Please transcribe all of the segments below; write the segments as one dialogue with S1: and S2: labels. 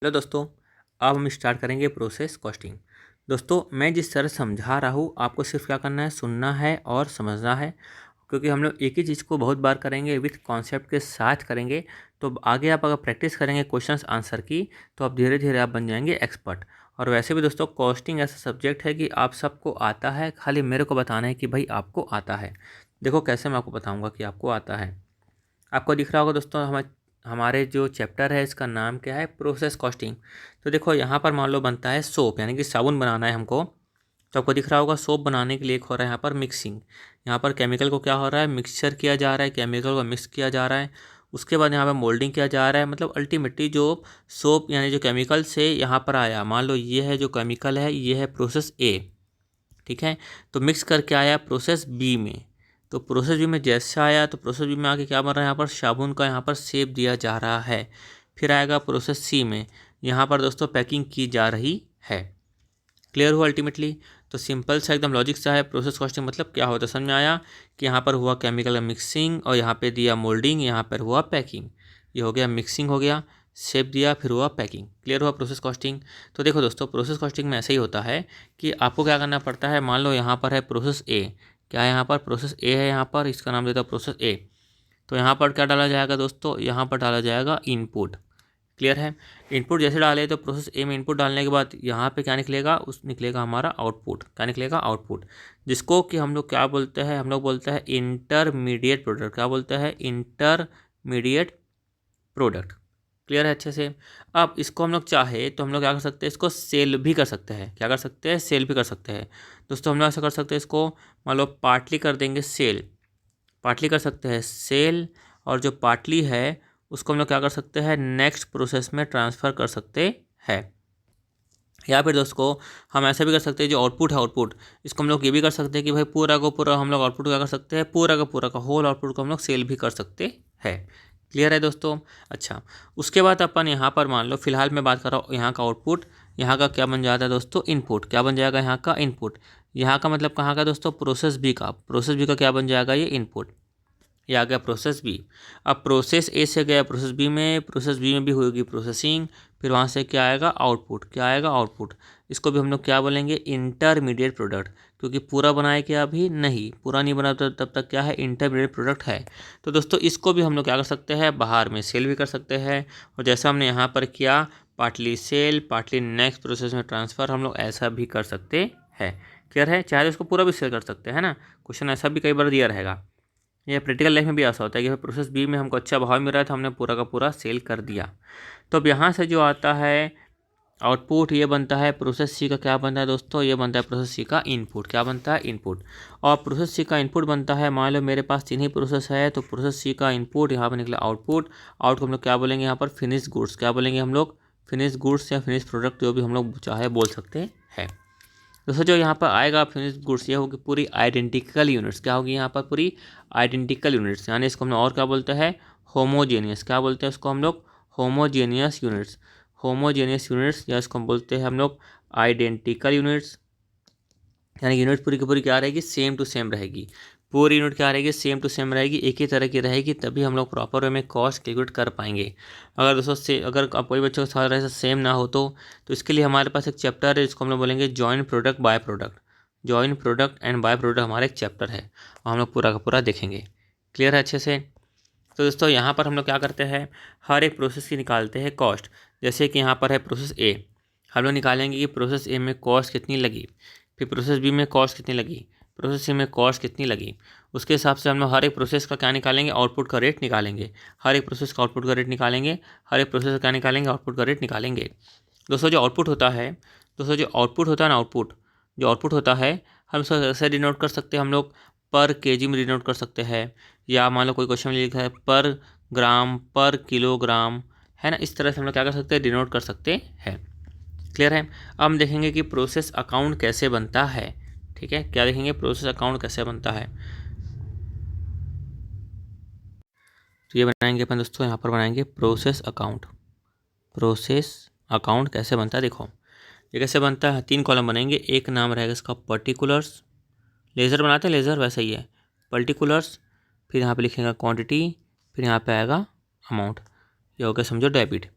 S1: Hello दोस्तों, अब हम स्टार्ट करेंगे प्रोसेस कॉस्टिंग। दोस्तों, मैं जिस तरह समझा रहा हूँ आपको सिर्फ क्या करना है, सुनना है और समझना है। क्योंकि हम लोग एक ही चीज़ को बहुत बार करेंगे, विथ कॉन्सेप्ट के साथ करेंगे। तो आगे आप अगर प्रैक्टिस करेंगे क्वेश्चंस आंसर की, तो आप धीरे धीरे आप बन जाएंगे एक्सपर्ट। और वैसे भी दोस्तों, कॉस्टिंग ऐसा सब्जेक्ट है कि आप सबको आता है, खाली मेरे को बताना है कि भाई आपको आता है। देखो कैसे मैं आपको बताऊँगा कि आपको आता है। आपको दिख रहा होगा दोस्तों, हमारे जो चैप्टर है इसका नाम क्या है, प्रोसेस कॉस्टिंग। तो देखो यहाँ पर मान लो बनता है सोप, यानी कि साबुन बनाना है हमको। तो आपको दिख रहा होगा सोप बनाने के लिए एक हो रहा है यहाँ पर मिक्सिंग। यहाँ पर केमिकल को क्या हो रहा है, मिक्सचर किया जा रहा है, केमिकल को मिक्स किया जा रहा है। उसके बाद यहाँ पर मोल्डिंग किया जा रहा है। मतलब अल्टीमेटली जो सोप यानी जो केमिकल से यहाँ पर आया, मान लो ये है जो केमिकल है, ये है प्रोसेस ए, ठीक है। तो मिक्स करके आया प्रोसेस बी में। तो प्रोसेस बी में जैसे आया, तो प्रोसेस बी में आके क्या बन रहा है, यहाँ पर साबुन का यहाँ पर शेप दिया जा रहा है। फिर आएगा प्रोसेस सी में, यहाँ पर दोस्तों पैकिंग की जा रही है। क्लियर हुआ अल्टीमेटली। तो सिंपल सा एकदम लॉजिक सा है। प्रोसेस कॉस्टिंग मतलब क्या होता है, समझ में आया कि यहाँ पर हुआ केमिकल मिक्सिंग और यहाँ पे दिया मोल्डिंग, यहाँ पर हुआ पैकिंग। ये हो गया मिक्सिंग, हो गया शेप दिया, फिर हुआ पैकिंग। क्लियर हुआ प्रोसेस कॉस्टिंग। तो देखो दोस्तों, प्रोसेस कॉस्टिंग में ऐसा ही होता है कि आपको क्या करना पड़ता है। मान लो यहाँ पर है प्रोसेस ए, क्या है यहाँ पर प्रोसेस ए है, यहाँ पर इसका नाम देता है प्रोसेस ए। तो यहाँ पर क्या डाला जाएगा दोस्तों, यहाँ पर डाला जाएगा इनपुट। क्लियर है। इनपुट जैसे डाले तो प्रोसेस ए में इनपुट डालने के बाद यहाँ पे क्या निकलेगा, उस निकलेगा हमारा आउटपुट। क्या निकलेगा, आउटपुट। जिसको कि हम लोग क्या बोलते हैं, हम लोग बोलते हैं इंटरमीडिएट प्रोडक्ट। क्या बोलते हैं, इंटरमीडिएट प्रोडक्ट। क्लियर है अच्छे से। अब इसको हम लोग चाहे तो हम लोग क्या कर सकते हैं, इसको सेल भी कर सकते हैं। क्या कर सकते हैं, सेल भी कर सकते हैं। दोस्तों हम लोग ऐसा कर सकते हैं, इसको मान लो पार्टली कर देंगे सेल, पार्टली कर सकते हैं सेल। और जो पार्टली है उसको हम लोग क्या कर सकते हैं, नेक्स्ट प्रोसेस में ट्रांसफ़र कर सकते हैं। या फिर दोस्तों हम ऐसा भी कर सकते हैं, जो आउटपुट है आउटपुट, इसको हम लोग ये भी कर सकते हैं कि भाई पूरा को पूरा हम लोग आउटपुट क्या कर सकते हैं, पूरा का होल आउटपुट को हम लोग सेल भी कर सकते हैं। क्लियर है दोस्तों। अच्छा, उसके बाद अपन यहाँ पर मान लो फिलहाल मैं बात कर रहा हूँ यहाँ का आउटपुट, यहाँ का क्या बन जाता है दोस्तों, इनपुट। क्या बन जाएगा यहाँ का, इनपुट। यहाँ का मतलब कहाँ का दोस्तों, प्रोसेस बी का। प्रोसेस बी का क्या बन जाएगा, ये इनपुट। ये आ गया प्रोसेस बी। अब प्रोसेस ए से गया प्रोसेस बी में, प्रोसेस बी में भी होगी प्रोसेसिंग। फिर वहाँ से क्या आएगा, आउटपुट। क्या आएगा, आउटपुट। इसको भी हम लोग क्या बोलेंगे, इंटरमीडिएट प्रोडक्ट। क्योंकि पूरा बनाए क्या, अभी नहीं पूरा नहीं बना, तो तब तक क्या है, इंटरमीडिएट प्रोडक्ट है। तो दोस्तों इसको भी हम लोग क्या कर सकते हैं, बाहर में सेल भी कर सकते हैं। और जैसा हमने यहाँ पर किया, partly sale partly next process में ट्रांसफ़र, हम लोग ऐसा भी कर सकते हैं। क्लियर है। चाहे तो इसको पूरा भी सेल कर सकते हैं ना, क्वेश्चन ऐसा भी कई बार दिया रहेगा। ये प्रैक्टिकल लाइफ में भी ऐसा होता है कि प्रोसेस बी में हमको अच्छा भाव मिल रहा है, तो हमने पूरा का पूरा सेल कर दिया। तो अब यहाँ से जो आता है आउटपुट, ये बनता है प्रोसेस सी का। क्या बनता है दोस्तों, ये बनता है प्रोसेस सी का इनपुट। क्या बनता है, इनपुट। और प्रोसेस सी का इनपुट बनता है, मान लो मेरे पास 3 ही प्रोसेस है, तो प्रोसेस सी का इनपुट यहाँ पर निकला आउटपुट। आउट को हम लोग क्या बोलेंगे यहाँ पर, फिनिश गुड्स। क्या बोलेंगे हम लोग, फिनिश गुड्स या फिनिश प्रोडक्ट, जो भी हम लोग चाहे बोल सकते हैं। दोस्तों जो यहाँ पर आएगा फिनिश गुड्स, ये होगी पूरी आइडेंटिकल यूनिट्स। क्या होगी यहाँ पर, पूरी आइडेंटिकल यूनिट्स। यानी इसको हम लोग और क्या बोलते हैं, होमोजेनियस। क्या बोलते हैं इसको हम लोग, होमोजेनियस यूनिट्स। होमोजेनियस यूनिट्स, या इसको हम बोलते हैं हम लोग आइडेंटिकल यूनिट्स। यानी यूनिट पूरी की पूरी क्या रहेगी, सेम टू सेम रहेगी। पूरी यूनिट क्या रहेगी, सेम टू सेम रहेगी, एक ही तरह की रहेगी, तभी हम लोग प्रॉपर वे में कॉस्ट कैलकुलेट कर पाएंगे। अगर दोस्तों से अगर आप कोई बच्चों का सवाल रहे सेम ना हो, तो इसके लिए हमारे पास एक चैप्टर है जिसको हम लोग बोलेंगे joint product by product. Joint product and by product हमारा एक चैप्टर है, और हम लोग पूरा का पूरा देखेंगे। क्लियर है अच्छे से। तो दोस्तों यहाँ पर हम लोग क्या करते हैं, हर एक प्रोसेस की निकालते हैं कॉस्ट। जैसे कि यहाँ पर है प्रोसेस ए, हम लोग निकालेंगे कि प्रोसेस ए में कॉस्ट कितनी लगी। फिर प्रोसेस बी में कॉस्ट कितनी लगी, प्रोसेस सी में कॉस्ट कितनी लगी। उसके हिसाब से हम लोग हर एक प्रोसेस का क्या निकालेंगे, आउटपुट का रेट निकालेंगे। हर एक प्रोसेस का आउटपुट का रेट निकालेंगे, हर एक प्रोसेस का क्या निकालेंगे, आउटपुट का रेट निकालेंगे। दोस्तों जो आउटपुट होता है, दोस्तों जो आउटपुट होता है ना, आउटपुट जो आउटपुट होता है, हम उसको ऐसे डिनोट कर सकते हैं, हम लोग पर केजी में डिनोट कर सकते हैं। या मान लो कोई क्वेश्चन में लिखा है पर ग्राम, पर किलोग्राम, है ना, इस तरह से हम लोग क्या कर सकते हैं, डिनोट कर सकते हैं। क्लियर है। अब हम देखेंगे कि प्रोसेस अकाउंट कैसे बनता है। ठीक है, क्या देखेंगे, प्रोसेस अकाउंट कैसे बनता है। तो ये बनाएंगे अपन दोस्तों, यहाँ पर बनाएंगे प्रोसेस अकाउंट। प्रोसेस अकाउंट कैसे बनता है, देखो ये कैसे बनता है। 3 कॉलम बनेंगे, एक नाम रहेगा इसका पर्टिकुलर्स, लेज़र बनाते हैं लेज़र वैसा ही है, पर्टिकुलर्स। फिर यहाँ पे लिखेगा क्वांटिटी, फिर यहाँ पे आएगा अमाउंट। ये हो गया समझो डेबिट।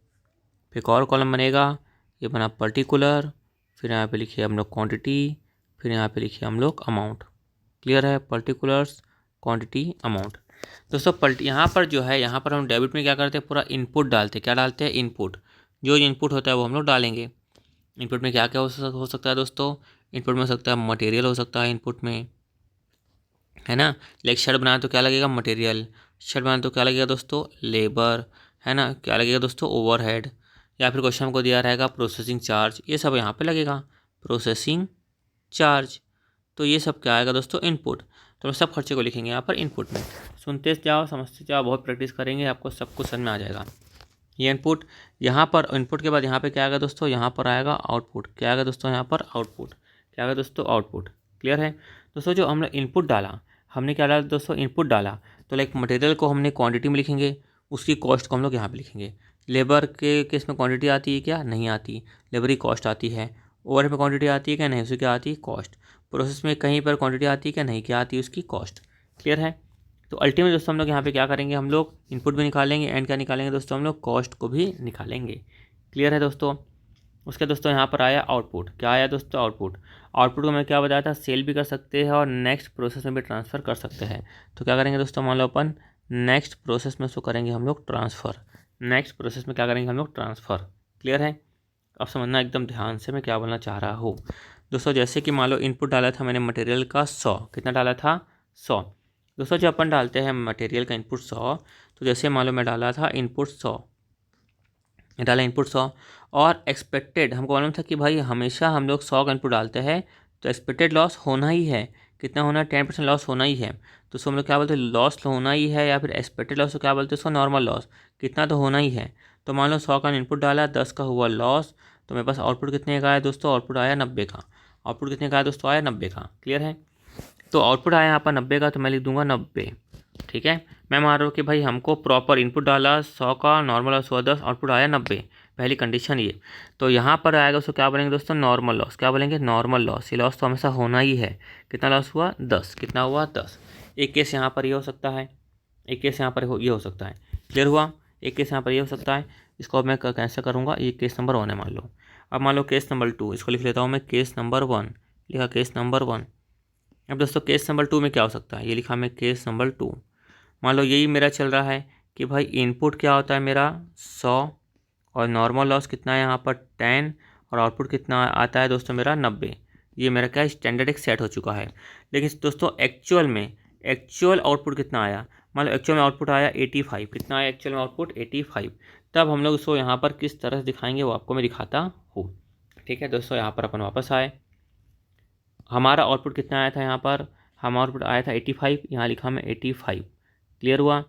S1: एक और कॉलम बनेगा, ये बना पर्टिकुलर, फिर यहाँ पे लिखिए हम लोग क्वांटिटी, फिर यहाँ पे लिखिए हम लोग अमाउंट। क्लियर है, पर्टिकुलर्स, क्वांटिटी, अमाउंट। दोस्तों यहाँ पर जो है, यहाँ पर हम डेबिट में क्या करते हैं, पूरा इनपुट डालते हैं। क्या डालते हैं, इनपुट। जो इनपुट होता है वो हम लोग डालेंगे। इनपुट में क्या क्या हो सकता है दोस्तों, इनपुट में हो सकता है मटेरियल, हो सकता है इनपुट में, है ना। लाइक शर्ट बनाए तो क्या लगेगा, मटेरियल। शर्ट बनाए तो क्या लगेगा दोस्तों, लेबर, है ना। क्या लगेगा दोस्तों, ओवरहेड। या फिर क्वेश्चन को दिया रहेगा प्रोसेसिंग चार्ज, ये सब यहाँ पे लगेगा, प्रोसेसिंग चार्ज। तो ये सब क्या आएगा दोस्तों, इनपुट। तो हम सब खर्चे को लिखेंगे यहाँ पर इनपुट में। सुनते जाओ, समझते जाओ, बहुत प्रैक्टिस करेंगे, आपको सब कुछ समझ में आ जाएगा। ये इनपुट, यहाँ पर इनपुट के बाद यहाँ पे क्या आएगा दोस्तों, यहाँ पर आएगा आउटपुट। क्या आएगा दोस्तों, यहाँ पर आउटपुट। क्या आएगा दोस्तों, आउटपुट। क्लियर है दोस्तों। जो हमने इनपुट डाला, हमने क्या डाला दोस्तों, इनपुट डाला। तो लाइक मटेरियल को हमने क्वांटिटी में लिखेंगे, उसकी कॉस्ट को हम लोग यहाँ पे लिखेंगे। लेबर के केस में क्वांटिटी आती है क्या, नहीं आती, लेबर की कॉस्ट आती है। ओवरहेड में क्वांटिटी आती है क्या, नहीं, उसकी क्या आती है, कॉस्ट। प्रोसेस में कहीं पर क्वांटिटी आती है क्या, नहीं, क्या आती है, उसकी कॉस्ट। क्लियर है। तो अल्टीमेट दोस्तों हम लोग यहाँ पे क्या करेंगे, हम लोग इनपुट भी निकालेंगे एंड क्या निकालेंगे दोस्तों, हम लोग कॉस्ट को भी निकालेंगे। क्लियर है दोस्तों। उसके दोस्तों यहाँ पर आया आउटपुट। क्या आया दोस्तों, आउटपुट। आउटपुट को मैं क्या बताया था, सेल भी कर सकते हैं और नेक्स्ट प्रोसेस में भी ट्रांसफ़र कर सकते हैं। तो क्या करेंगे दोस्तों, मान लो अपन नेक्स्ट प्रोसेस में उसको करेंगे हम लोग ट्रांसफ़र। नेक्स्ट प्रोसेस में क्या करेंगे हम लोग, ट्रांसफ़र। क्लियर है। अब समझना एकदम ध्यान से मैं क्या बोलना चाह रहा हूँ दोस्तों। जैसे कि मान लो इनपुट डाला था मैंने मटेरियल का 100, कितना डाला था, 100। दोस्तों जब अपन डालते हैं मटेरियल का इनपुट 100, तो जैसे मान लो मैं डाला था इनपुट 100, डाला इनपुट 100, और एक्सपेक्टेड हमको मालूम था कि भाई हमेशा हम लोग 100 का इनपुट डालते हैं तो एक्सपेक्टेड लॉस होना ही है। कितना होना है, 10% लॉस होना ही है। तो उसको हम लोग क्या बोलते हैं, लॉस होना ही है, या फिर एक्सपेक्टेड लॉस को क्या बोलते हैं, उसको नॉर्मल लॉस। कितना तो होना ही है। तो मान लो 100 का इनपुट डाला, 10 का हुआ लॉस, तो मेरे पास आउटपुट कितने का आया दोस्तों, आउटपुट आया 90 का। आउटपुट कितने का आया दोस्तों, आया 90 का। क्लियर है। तो आउटपुट आया यहाँ पर 90 का, तो मैं लिख दूंगा 90। ठीक है। मैं मान रहा हूँ कि भाई हमको प्रॉपर इनपुट डाला 100 का, नॉर्मल लॉस हुआ 10, आउटपुट आया 90, पहली कंडीशन ये। तो यहाँ पर आएगा उसको क्या बोलेंगे दोस्तों, नॉर्मल लॉस। क्या बोलेंगे, नॉर्मल लॉस। ये लॉस तो हमेशा होना ही है। कितना लॉस हुआ, 10। कितना हुआ, 10। एक केस यहाँ पर ये हो सकता है, एक केस यहाँ पर ये हो सकता है। क्लियर हुआ। एक केस यहाँ पर ये हो सकता है, इसको अब मैं कैसे करूँगा, ये केस नंबर 1 है मान लो। अब मान लो केस नंबर 2, इसको लिख लेता हूँ मैं, केस नंबर 1, लिखा केस नंबर 1। अब दोस्तों केस नंबर 2 में क्या हो सकता है, ये लिखा मैं केस नंबर 2। मान लो यही मेरा चल रहा है कि भाई इनपुट क्या होता है मेरा 100, और नॉर्मल लॉस कितना है यहाँ पर 10, और आउटपुट कितना आता है दोस्तों मेरा 90। ये मेरा क्या स्टैंडर्ड एक सेट हो चुका है। लेकिन दोस्तों एक्चुअल में एक्चुअल आउटपुट कितना आया, मान लो एक्चुअल में आउटपुट आया 85। कितना आया एक्चुअल में आउटपुट, 85। तब हम लोग इसको यहाँ पर किस तरह से दिखाएंगे वो आपको मैं दिखाता हूँ। ठीक है दोस्तों, यहाँ पर अपन वापस आए, हमारा आउटपुट कितना आया था यहाँ पर, हमारा आउटपुट आया था 85, यहाँ लिखा मैं 85। क्लियर हुआ।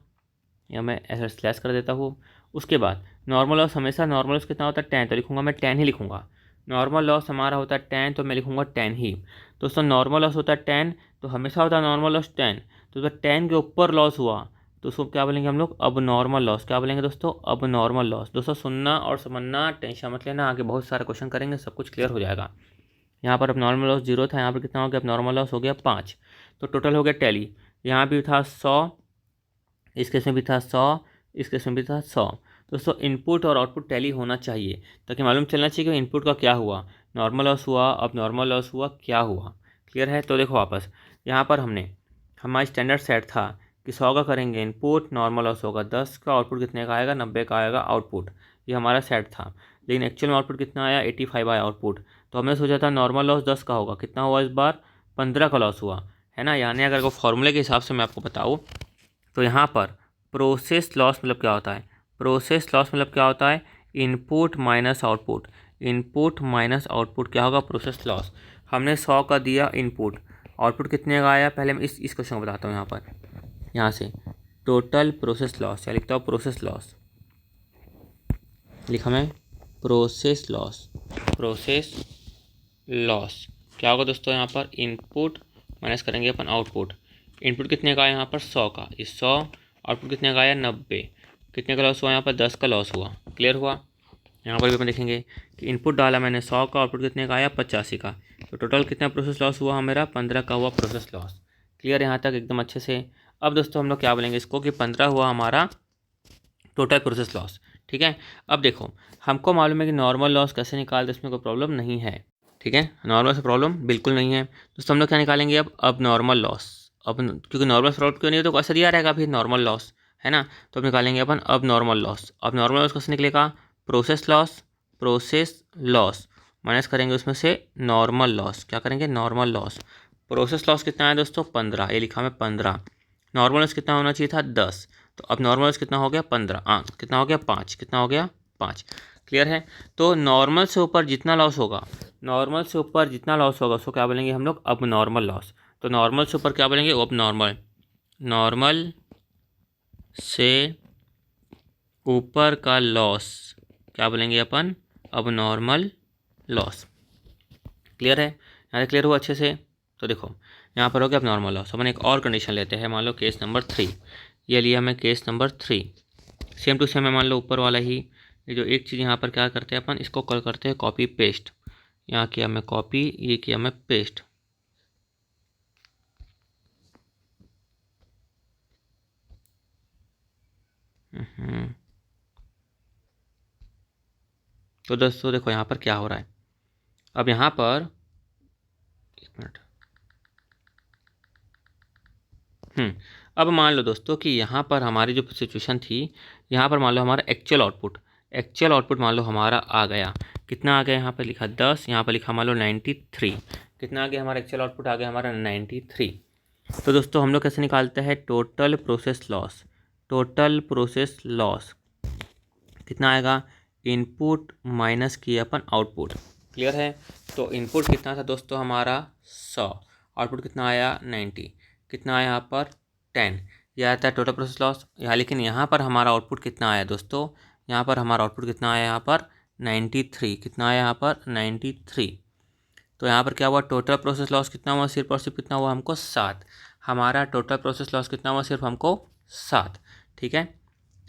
S1: या मैं ऐसा स्लैश कर देता हूँ। उसके बाद नॉर्मल लॉस, हमेशा नॉर्मल लॉस कितना होता है 10, तो लिखूंगा मैं 10 ही लिखूंगा। नॉर्मल लॉस हमारा होता है 10, तो मैं लिखूंगा 10 ही। दोस्तों नॉर्मल लॉस होता है 10, तो हमेशा होता है नॉर्मल लॉस 10। तो 10 के ऊपर लॉस हुआ तो उसको क्या बोलेंगे हम लोग, अब नॉर्मल लॉस। क्या बोलेंगे दोस्तों, अब नॉर्मल लॉस। दोस्तों सुनना और समझना, टेंशन मत लेना, आगे बहुत सारे क्वेश्चन करेंगे, सब कुछ क्लियर हो जाएगा। यहाँ पर अब नॉर्मल लॉस 0 था, यहाँ पर कितना हो गया, अब नॉर्मल लॉस हो गया 5। तो टोटल हो गया टैली। यहाँ भी था 100, इस केस में भी था 100, इस केस में भी था 100। दोस्तों इनपुट और आउटपुट टैली होना चाहिए, ताकि मालूम चलना चाहिए कि इनपुट का क्या हुआ, नॉर्मल लॉस हुआ, अब नॉर्मल लॉस हुआ, क्या हुआ। क्लियर है। तो देखो वापस यहाँ पर हमारा स्टैंडर्ड सेट था कि 100 का करेंगे इनपुट, नॉर्मल लॉस होगा 10 का, आउटपुट कितने का आएगा, 90 का आएगा आउटपुट। ये हमारा सेट था। लेकिन एक्चुअल में आउटपुट कितना आया, 85 आया आउटपुट। तो हमने सोचा था नॉर्मल लॉस 10 का होगा, कितना हुआ इस बार, 15 का लॉस हुआ, है ना। यानी अगर को फॉर्मूले के हिसाब से मैं आपको बताऊँ तो यहाँ पर प्रोसेस लॉस मतलब क्या होता है, प्रोसेस लॉस मतलब क्या होता है, input minus output. Input minus output क्या होगा, प्रोसेस लॉस। हमने 100 का दिया इनपुट, आउटपुट कितने का आया, पहले मैं इस क्वेश्चन को बताता हूँ। यहाँ पर यहाँ से टोटल प्रोसेस लॉस, या लिखता हूँ प्रोसेस लॉस, लिखा मैं प्रोसेस लॉस। प्रोसेस लॉस क्या होगा दोस्तों, यहाँ पर इनपुट माइनस करेंगे अपन आउटपुट। इनपुट कितने का आया यहाँ पर 100 का, इस 100, आउटपुट कितने का आया 90। कितने का लॉस हुआ यहाँ पर, 10 का लॉस हुआ। क्लियर हुआ। यहाँ पर भी अपन देखेंगे कि इनपुट डाला मैंने 100 का, आउटपुट कितने का आया 85 का। तो टोटल कितना प्रोसेस लॉस हुआ मेरा, 15 का हुआ प्रोसेस लॉस। क्लियर यहाँ तक एकदम अच्छे से। अब दोस्तों हम लोग क्या बोलेंगे इसको कि 15 हुआ हमारा टोटल प्रोसेस लॉस। ठीक है। अब देखो हमको मालूम है कि नॉर्मल लॉस कैसे निकालते, इसमें कोई प्रॉब्लम नहीं है। ठीक है, नॉर्मल से प्रॉब्लम बिल्कुल नहीं है। दोस्तों हम लोग क्या निकालेंगे अब नॉर्मल लॉस। अब क्योंकि नॉर्मल प्रॉब्लम क्यों नहीं है तो कैसे दिया रहेगा फिर नॉर्मल लॉस, है ना। तो अब निकालेंगे अपन अब नॉर्मल लॉस। अब नॉर्मल लॉस कैसे निकलेगा, प्रोसेस लॉस माइनस करेंगे उसमें से नॉर्मल लॉस। क्या करेंगे, नॉर्मल लॉस। प्रोसेस लॉस कितना है दोस्तों 15, ये लिखा मैं 15। नॉर्मल लॉस कितना होना चाहिए था 10। तो अब नॉर्मल लॉस कितना हो गया 15, कितना हो गया 5, कितना हो गया 5। क्लियर है। तो नॉर्मल से ऊपर जितना लॉस होगा, नॉर्मल से ऊपर जितना लॉस होगा उसको क्या बोलेंगे हम लोग, अब नॉर्मल लॉस। तो नॉर्मल से ऊपर क्या बोलेंगे, अब नॉर्मल। नॉर्मल से ऊपर का लॉस क्या बोलेंगे अपन, अब नॉर्मल लॉस। क्लियर है, यहाँ क्लियर हुआ अच्छे से। तो देखो यहाँ पर हो गया अब नॉर्मल लॉस। अपन एक और कंडीशन लेते हैं, मान लो केस नंबर 3, ये लिया मैं case number 3। Same to same है, मान लो ऊपर वाला ही। ये जो एक चीज़ यहाँ पर क्या करते हैं अपन, इसको कॉल करते हैं कॉपी पेस्ट। यहाँ किया मैं कॉपी, ये किया मैं पेस्ट। तो दोस्तों देखो यहाँ पर क्या हो रहा है। अब यहाँ पर एक मिनट, अब मान लो दोस्तों कि यहाँ पर हमारी जो सिचुएशन थी, यहाँ पर मान लो हमारा एक्चुअल आउटपुट मान लो हमारा आ गया। कितना आ गया, यहाँ पर लिखा 10, यहाँ पर लिखा मान लो 93। कितना आ गया हमारा एक्चुअल आउटपुट, आ गया हमारा 93। तो दोस्तों हम लोग कैसे निकालते हैं, total process loss. Total process loss कितना आएगा, इनपुट माइनस किया अपन आउटपुट। क्लियर है। तो इनपुट कितना था दोस्तों हमारा 100, आउटपुट कितना आया 90, कितना आया यहाँ पर 10। यह आता है टोटल प्रोसेस लॉस यहाँ। लेकिन यहाँ पर हमारा आउटपुट कितना आया दोस्तों, यहाँ पर हमारा आउटपुट कितना आया यहाँ पर 93। कितना आया यहाँ पर 93। तो यहाँ पर क्या हुआ, टोटल प्रोसेस लॉस कितना हुआ, सिर्फ और सिर्फ कितना हुआ हमको 7। हमारा टोटल प्रोसेस लॉस कितना हुआ, सिर्फ हमको 7। ठीक है,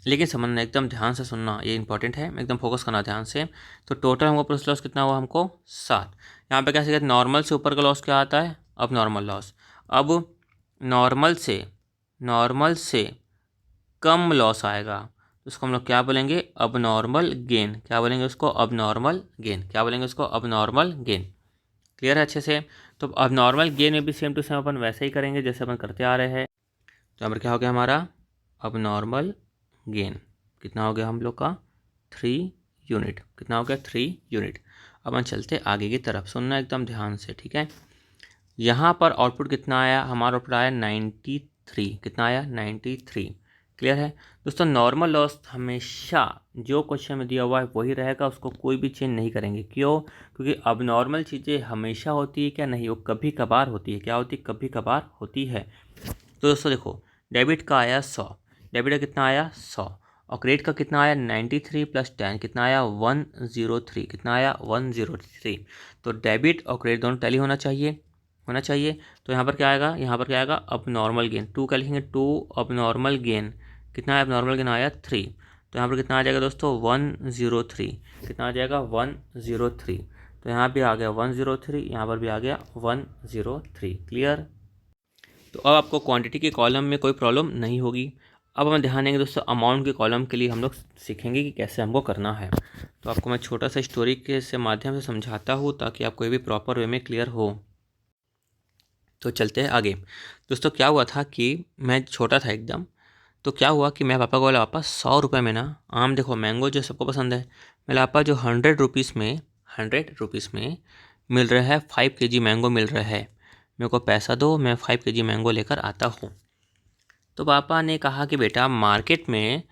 S1: लेकिन समझना एकदम ध्यान से सुनना, ये इंपॉर्टेंट है, एकदम फोकस करना ध्यान से। तो टोटल हमको प्रोसेस लॉस कितना हुआ हमको 7। यहाँ पे क्या सीखा, नॉर्मल से ऊपर का लॉस क्या आता है, अब नॉर्मल लॉस। अब नॉर्मल से कम लॉस आएगा तो उसको हम लोग क्या बोलेंगे, अब नॉर्मल गेन। क्या बोलेंगे उसको, अब नॉर्मल गेन। क्या बोलेंगे उसको, अब नॉर्मल गेन। क्लियर है अच्छे से। तो अब नॉर्मल गेन में भी सेम टू सेम अपन वैसे ही करेंगे जैसे अपन करते आ रहे हैं। तो यहाँ पर क्या हो गया हमारा, अब नॉर्मल गेन कितना हो गया हम लोग का 3 यूनिट। कितना हो गया 3 यूनिट। अब हम चलते आगे की तरफ, सुनना एकदम ध्यान से, ठीक है। यहाँ पर आउटपुट कितना आया, हमारा आउटपुट आया 93। कितना आया 93। क्लियर है दोस्तों। नॉर्मल लॉस हमेशा जो क्वेश्चन में दिया हुआ है वही रहेगा, उसको कोई भी चेंज नहीं करेंगे। क्यों, क्योंकि अब नॉर्मल चीज़ें हमेशा होती है क्या, नहीं, वो कभी कभार होती है। क्या होती है, कभी कभार होती है। तो दोस्तों देखो, डेबिट का आया 100, डेबिट का कितना आया 100, और क्रेडिट का कितना आया 93 + 10 कितना आया 103। कितना आया 103। तो डेबिट और क्रेडिट दोनों टैली होना चाहिए। तो यहाँ पर क्या आएगा, यहाँ पर क्या आएगा, अब नॉर्मल गेन 2 क्या लिखेंगे, 2 अब नॉर्मल गेन। कितना है, अब नॉर्मल गेन आया 3। तो यहाँ पर कितना आ जाएगा दोस्तों 103। कितना आ जाएगा 103। तो यहाँ भी आ गया 103, यहाँ पर भी आ गया 103। क्लियर। तो अब आपको क्वांटिटी के कॉलम में कोई प्रॉब्लम नहीं होगी। अब हम ध्यान देंगे दोस्तों अमाउंट के कॉलम के लिए हम लोग सीखेंगे कि कैसे हमको करना है। तो आपको मैं छोटा सा स्टोरी के से माध्यम से समझाता हूँ ताकि आपको ये भी प्रॉपर वे में क्लियर हो। तो चलते हैं आगे। दोस्तों क्या हुआ था कि मैं छोटा था एकदम, तो क्या हुआ कि मैं पापा को बोला, पापा 100 रुपये में ना आम, देखो मैंगो जो सबको पसंद है, मेरा पापा जो 100 रुपीज़ में मिल रहा है 5 kg मैंगो मिल रहा है, मेरे को पैसा दो, मैं 5 kg मैंगो लेकर आता हूँ। तो पापा ने कहा कि बेटा मार्केट में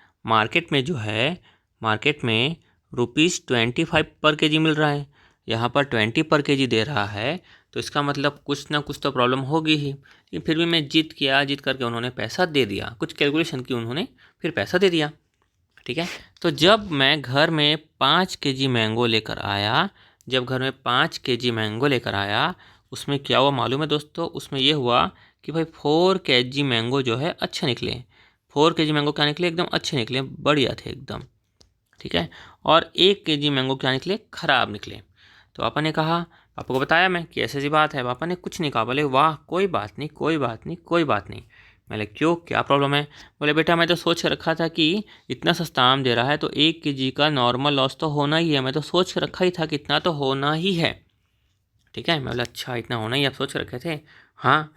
S1: जो है, मार्केट में ₹25 पर kg मिल रहा है, यहाँ पर 20 पर kg दे रहा है, तो इसका मतलब कुछ ना कुछ तो प्रॉब्लम होगी ही। लेकिन फिर भी मैं जीत करके उन्होंने पैसा दे दिया, कुछ कैलकुलेशन की उन्होंने, फिर पैसा दे दिया। ठीक है। तो जब मैं घर में 5 kg मैंगो लेकर आया, उसमें क्या हुआ मालूम है दोस्तों, उसमें ये हुआ कि भाई 4 kg मैंगो जो है अच्छे निकले। 4 kg मैंगो क्या निकले, एकदम अच्छे निकले, बढ़िया थे एकदम। ठीक है। और 1 kg मैंगो क्या निकले, ख़राब निकले। तो पापा ने कहा, पापा को बताया मैं कि ऐसी बात है। पापा ने कुछ नहीं कहा, बोले वाह कोई बात नहीं। मैंने क्यों, क्या प्रॉब्लम है? बोले बेटा मैं तो सोच के रखा था कि इतना सस्ता आम दे रहा है तो 1 kg का नॉर्मल लॉस तो होना ही है, मैं तो सोच के रखा ही था कि इतना तो होना ही है। ठीक है, मैं बोला अच्छा इतना होना ही आप सोच के रखे थे। हाँ।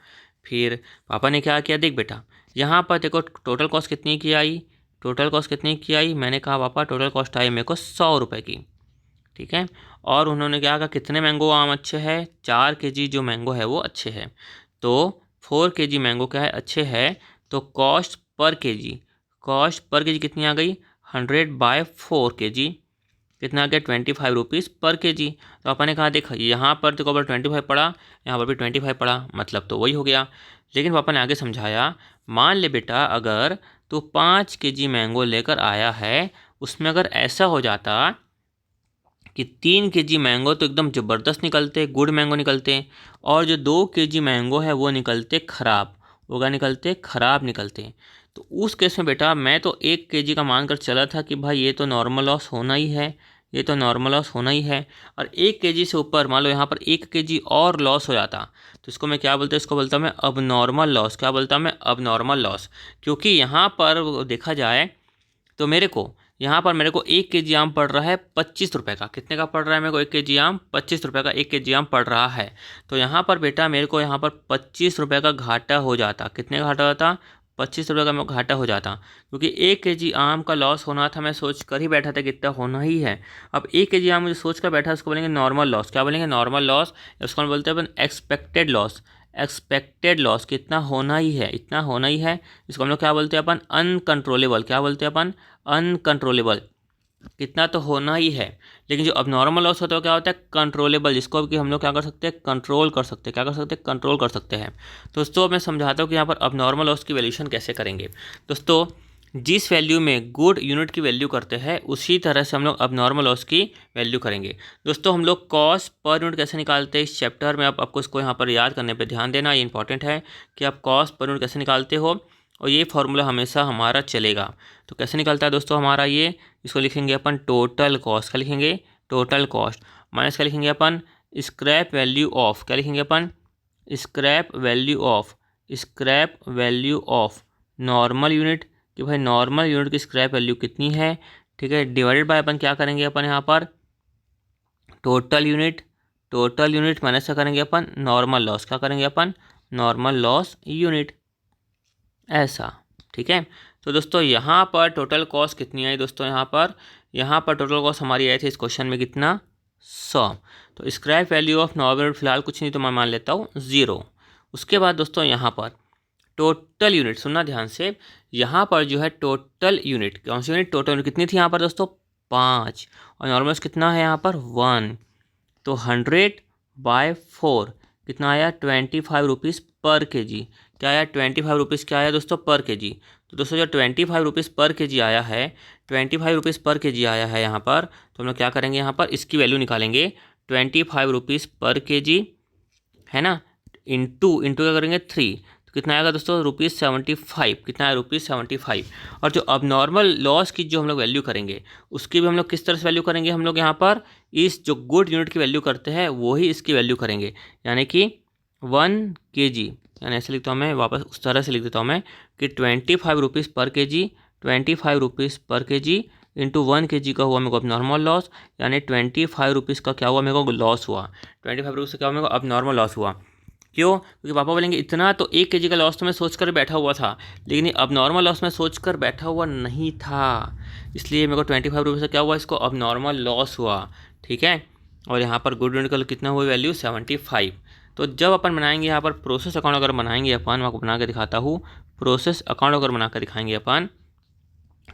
S1: फिर पापा ने क्या किया, देख बेटा यहाँ पर देखो टोटल कॉस्ट कितनी की आई, टोटल कॉस्ट कितनी की आई, मैंने कहा पापा टोटल कॉस्ट आई मेरे को 100 रुपये की। ठीक है, और उन्होंने क्या कहा कितने मैंगो आम अच्छे हैं, 4 kg जो मैंगो है वो अच्छे हैं। तो 4 kg मैंगो क्या है, अच्छे है। तो कॉस्ट पर के जी कितनी आ गई, 100/4 kg, कितना आ गया 25 रुपीज़ पर के जी। तो अपन ने कहा देख यहाँ पर तो कबर 25 पड़ा, यहाँ पर भी 25 पड़ा, मतलब तो वही हो गया। लेकिन पापा ने आगे समझाया, मान ले बेटा अगर तो 5 kg मैंगो लेकर आया है, उसमें अगर ऐसा हो जाता कि 3 kg मैंगो तो एकदम ज़बरदस्त निकलते, गुड मैंगो निकलते, और जो 2 kg मैंगो है वो निकलते ख़राब, वो क्या निकलते, ख़राब निकलते। तो उस केस में बेटा मैं तो 1 kg का मान कर चला था कि भाई ये तो नॉर्मल लॉस होना ही है, ये तो नॉर्मल लॉस होना ही है। और 1 kg से ऊपर मान लो यहाँ पर 1 kg और लॉस हो जाता तो इसको मैं क्या बोलता, इसको बोलता मैं अब नॉर्मल लॉस। क्या बोलता मैं, अब नॉर्मल लॉस। क्योंकि यहाँ पर देखा जाए तो मेरे को 1 kg आम पड़ रहा है 25 रुपये का। कितने का पड़ रहा है मेरे को 1 kg आम, 25 रुपये का 1 kg आम पड़ रहा है। तो यहाँ पर बेटा मेरे को यहाँ पर 25 रुपये का घाटा हो जाता। कितने का घाटा होता, 25 रुपये का मेरे को घाटा हो जाता। क्योंकि 1 kg आम का लॉस होना था, मैं सोच कर ही बैठा था कि इतना होना ही है। अब 1 kg आम मुझे सोच कर बैठा, उसको बोलेंगे नॉर्मल लॉस। क्या बोलेंगे, नॉर्मल लॉस। उसको बोलते हैं अपन एक्सपेक्टेड लॉस। एक्सपेक्टेड लॉस कितना होना ही है, इतना होना ही है। इसको हम लोग क्या बोलते हैं अपन, अनकंट्रोलेबल। क्या बोलते हैं अपन, अनकंट्रोलेबल। कितना तो होना ही है। लेकिन जो अब नॉर्मल लॉस होता है क्या होता है, कंट्रोलेबल, जिसको कि हम लोग क्या कर सकते हैं, कंट्रोल कर सकते हैं। क्या कर सकते हैं, कंट्रोल कर सकते हैं। दोस्तों मैं समझाता हूँ कि यहाँ पर अब नॉर्मल लॉस की वैल्यूशन कैसे करेंगे। दोस्तों जिस वैल्यू में गुड यूनिट की वैल्यू करते हैं उसी तरह से हम लोग अब नॉर्मल लॉस की वैल्यू करेंगे। दोस्तों हम लोग कॉस्ट पर यूनिट कैसे निकालते हैं इस चैप्टर में, आपको इसको यहाँ पर याद करने पर ध्यान देना, ये इंपॉर्टेंट है कि आप कॉस्ट पर यूनिट कैसे निकालते हो, और ये फॉर्मूला हमेशा हमारा चलेगा। तो कैसे निकलता है दोस्तों हमारा ये, इसको लिखेंगे अपन टोटल कॉस्ट। क्या लिखेंगे, टोटल कॉस्ट माइनस क्या लिखेंगे अपन, स्क्रैप वैल्यू ऑफ। क्या लिखेंगे अपन, scrap value of, scrap value of normal unit, कि भाई नॉर्मल यूनिट की स्क्रैप वैल्यू कितनी है। ठीक है, डिवाइडेड बाय अपन क्या करेंगे अपन यहाँ पर, total unit, total unit minus क्या करेंगे अपन, नॉर्मल लॉस। क्या करेंगे अपन, नॉर्मल लॉस यूनिट, ऐसा। ठीक है, तो दोस्तों यहाँ पर टोटल कॉस्ट कितनी आई दोस्तों, यहाँ पर टोटल कॉस्ट हमारी आई थी इस क्वेश्चन में कितना, 100। तो स्क्रैप वैल्यू ऑफ नॉर्मल फिलहाल कुछ नहीं तो मैं मान लेता हूँ 0। उसके बाद दोस्तों यहाँ पर टोटल यूनिट, सुनना ध्यान से, यहाँ पर जो है टोटल यूनिट, कौन सी यूनिट, टोटल यूनिट कितनी थी यहाँ पर दोस्तों, 5, और नॉर्मल कितना है यहाँ पर 1। तो 100/4 कितना आया, 25 रुपीज़ पर के जी। क्या आया, 25 रुपीज़ क्या आया दोस्तों, पर के जी। तो दोस्तों जो 25 रुपीज़ पर के जी आया है, 25 रुपीज़ पर के जी आया है यहाँ पर, तो हम लोग क्या करेंगे यहाँ पर इसकी वैल्यू निकालेंगे, 25 रुपीज़ पर के जी है ना, इंटू क्या करेंगे 3, तो कितना आएगा दोस्तों, ₹75। कितना है, ₹75। और जो अब नॉर्मल लॉस की जो हम लोग वैल्यू करेंगे उसकी भी हम लोग किस तरह से वैल्यू करेंगे, हम लोग यहाँ पर इस जो गुड यूनिट की वैल्यू करते हैं वही इसकी वैल्यू करेंगे, यानी कि 1 kg, यानी ऐसे लिखता हूँ मैं, वापस उस तरह से लिख देता हूँ मैं कि 25 रुपीज़ पर के जी, 25 रुपीज़ पर के जी इंटू 1 kg का हुआ मेरे को अब नॉर्मल लॉस, यानी 25 रुपीज़ का क्या हुआ मेरे को लॉस हुआ, 25 रुपीज़ का क्या हुआ मेरे को अब नॉर्मल लॉस हुआ। क्यों, क्योंकि पापा बोलेंगे इतना तो 1 kg का लॉस तो मैं सोच कर बैठा हुआ था, लेकिन अब नॉर्मल लॉस में सोच कर बैठा हुआ नहीं था, इसलिए मेरे को 25 रुपीज़ का क्या हुआ, इसको अब नॉर्मल लॉस हुआ। ठीक है, और यहाँ पर गुड यूनिट का कितना हुआ वैल्यू 75। तो जब अपन बनाएंगे यहाँ पर प्रोसेस अकाउंट अगर बनाएंगे अपन, मैं आपको बना के दिखाता हूँ, प्रोसेस अकाउंट अगर बना कर दिखाएंगे अपन,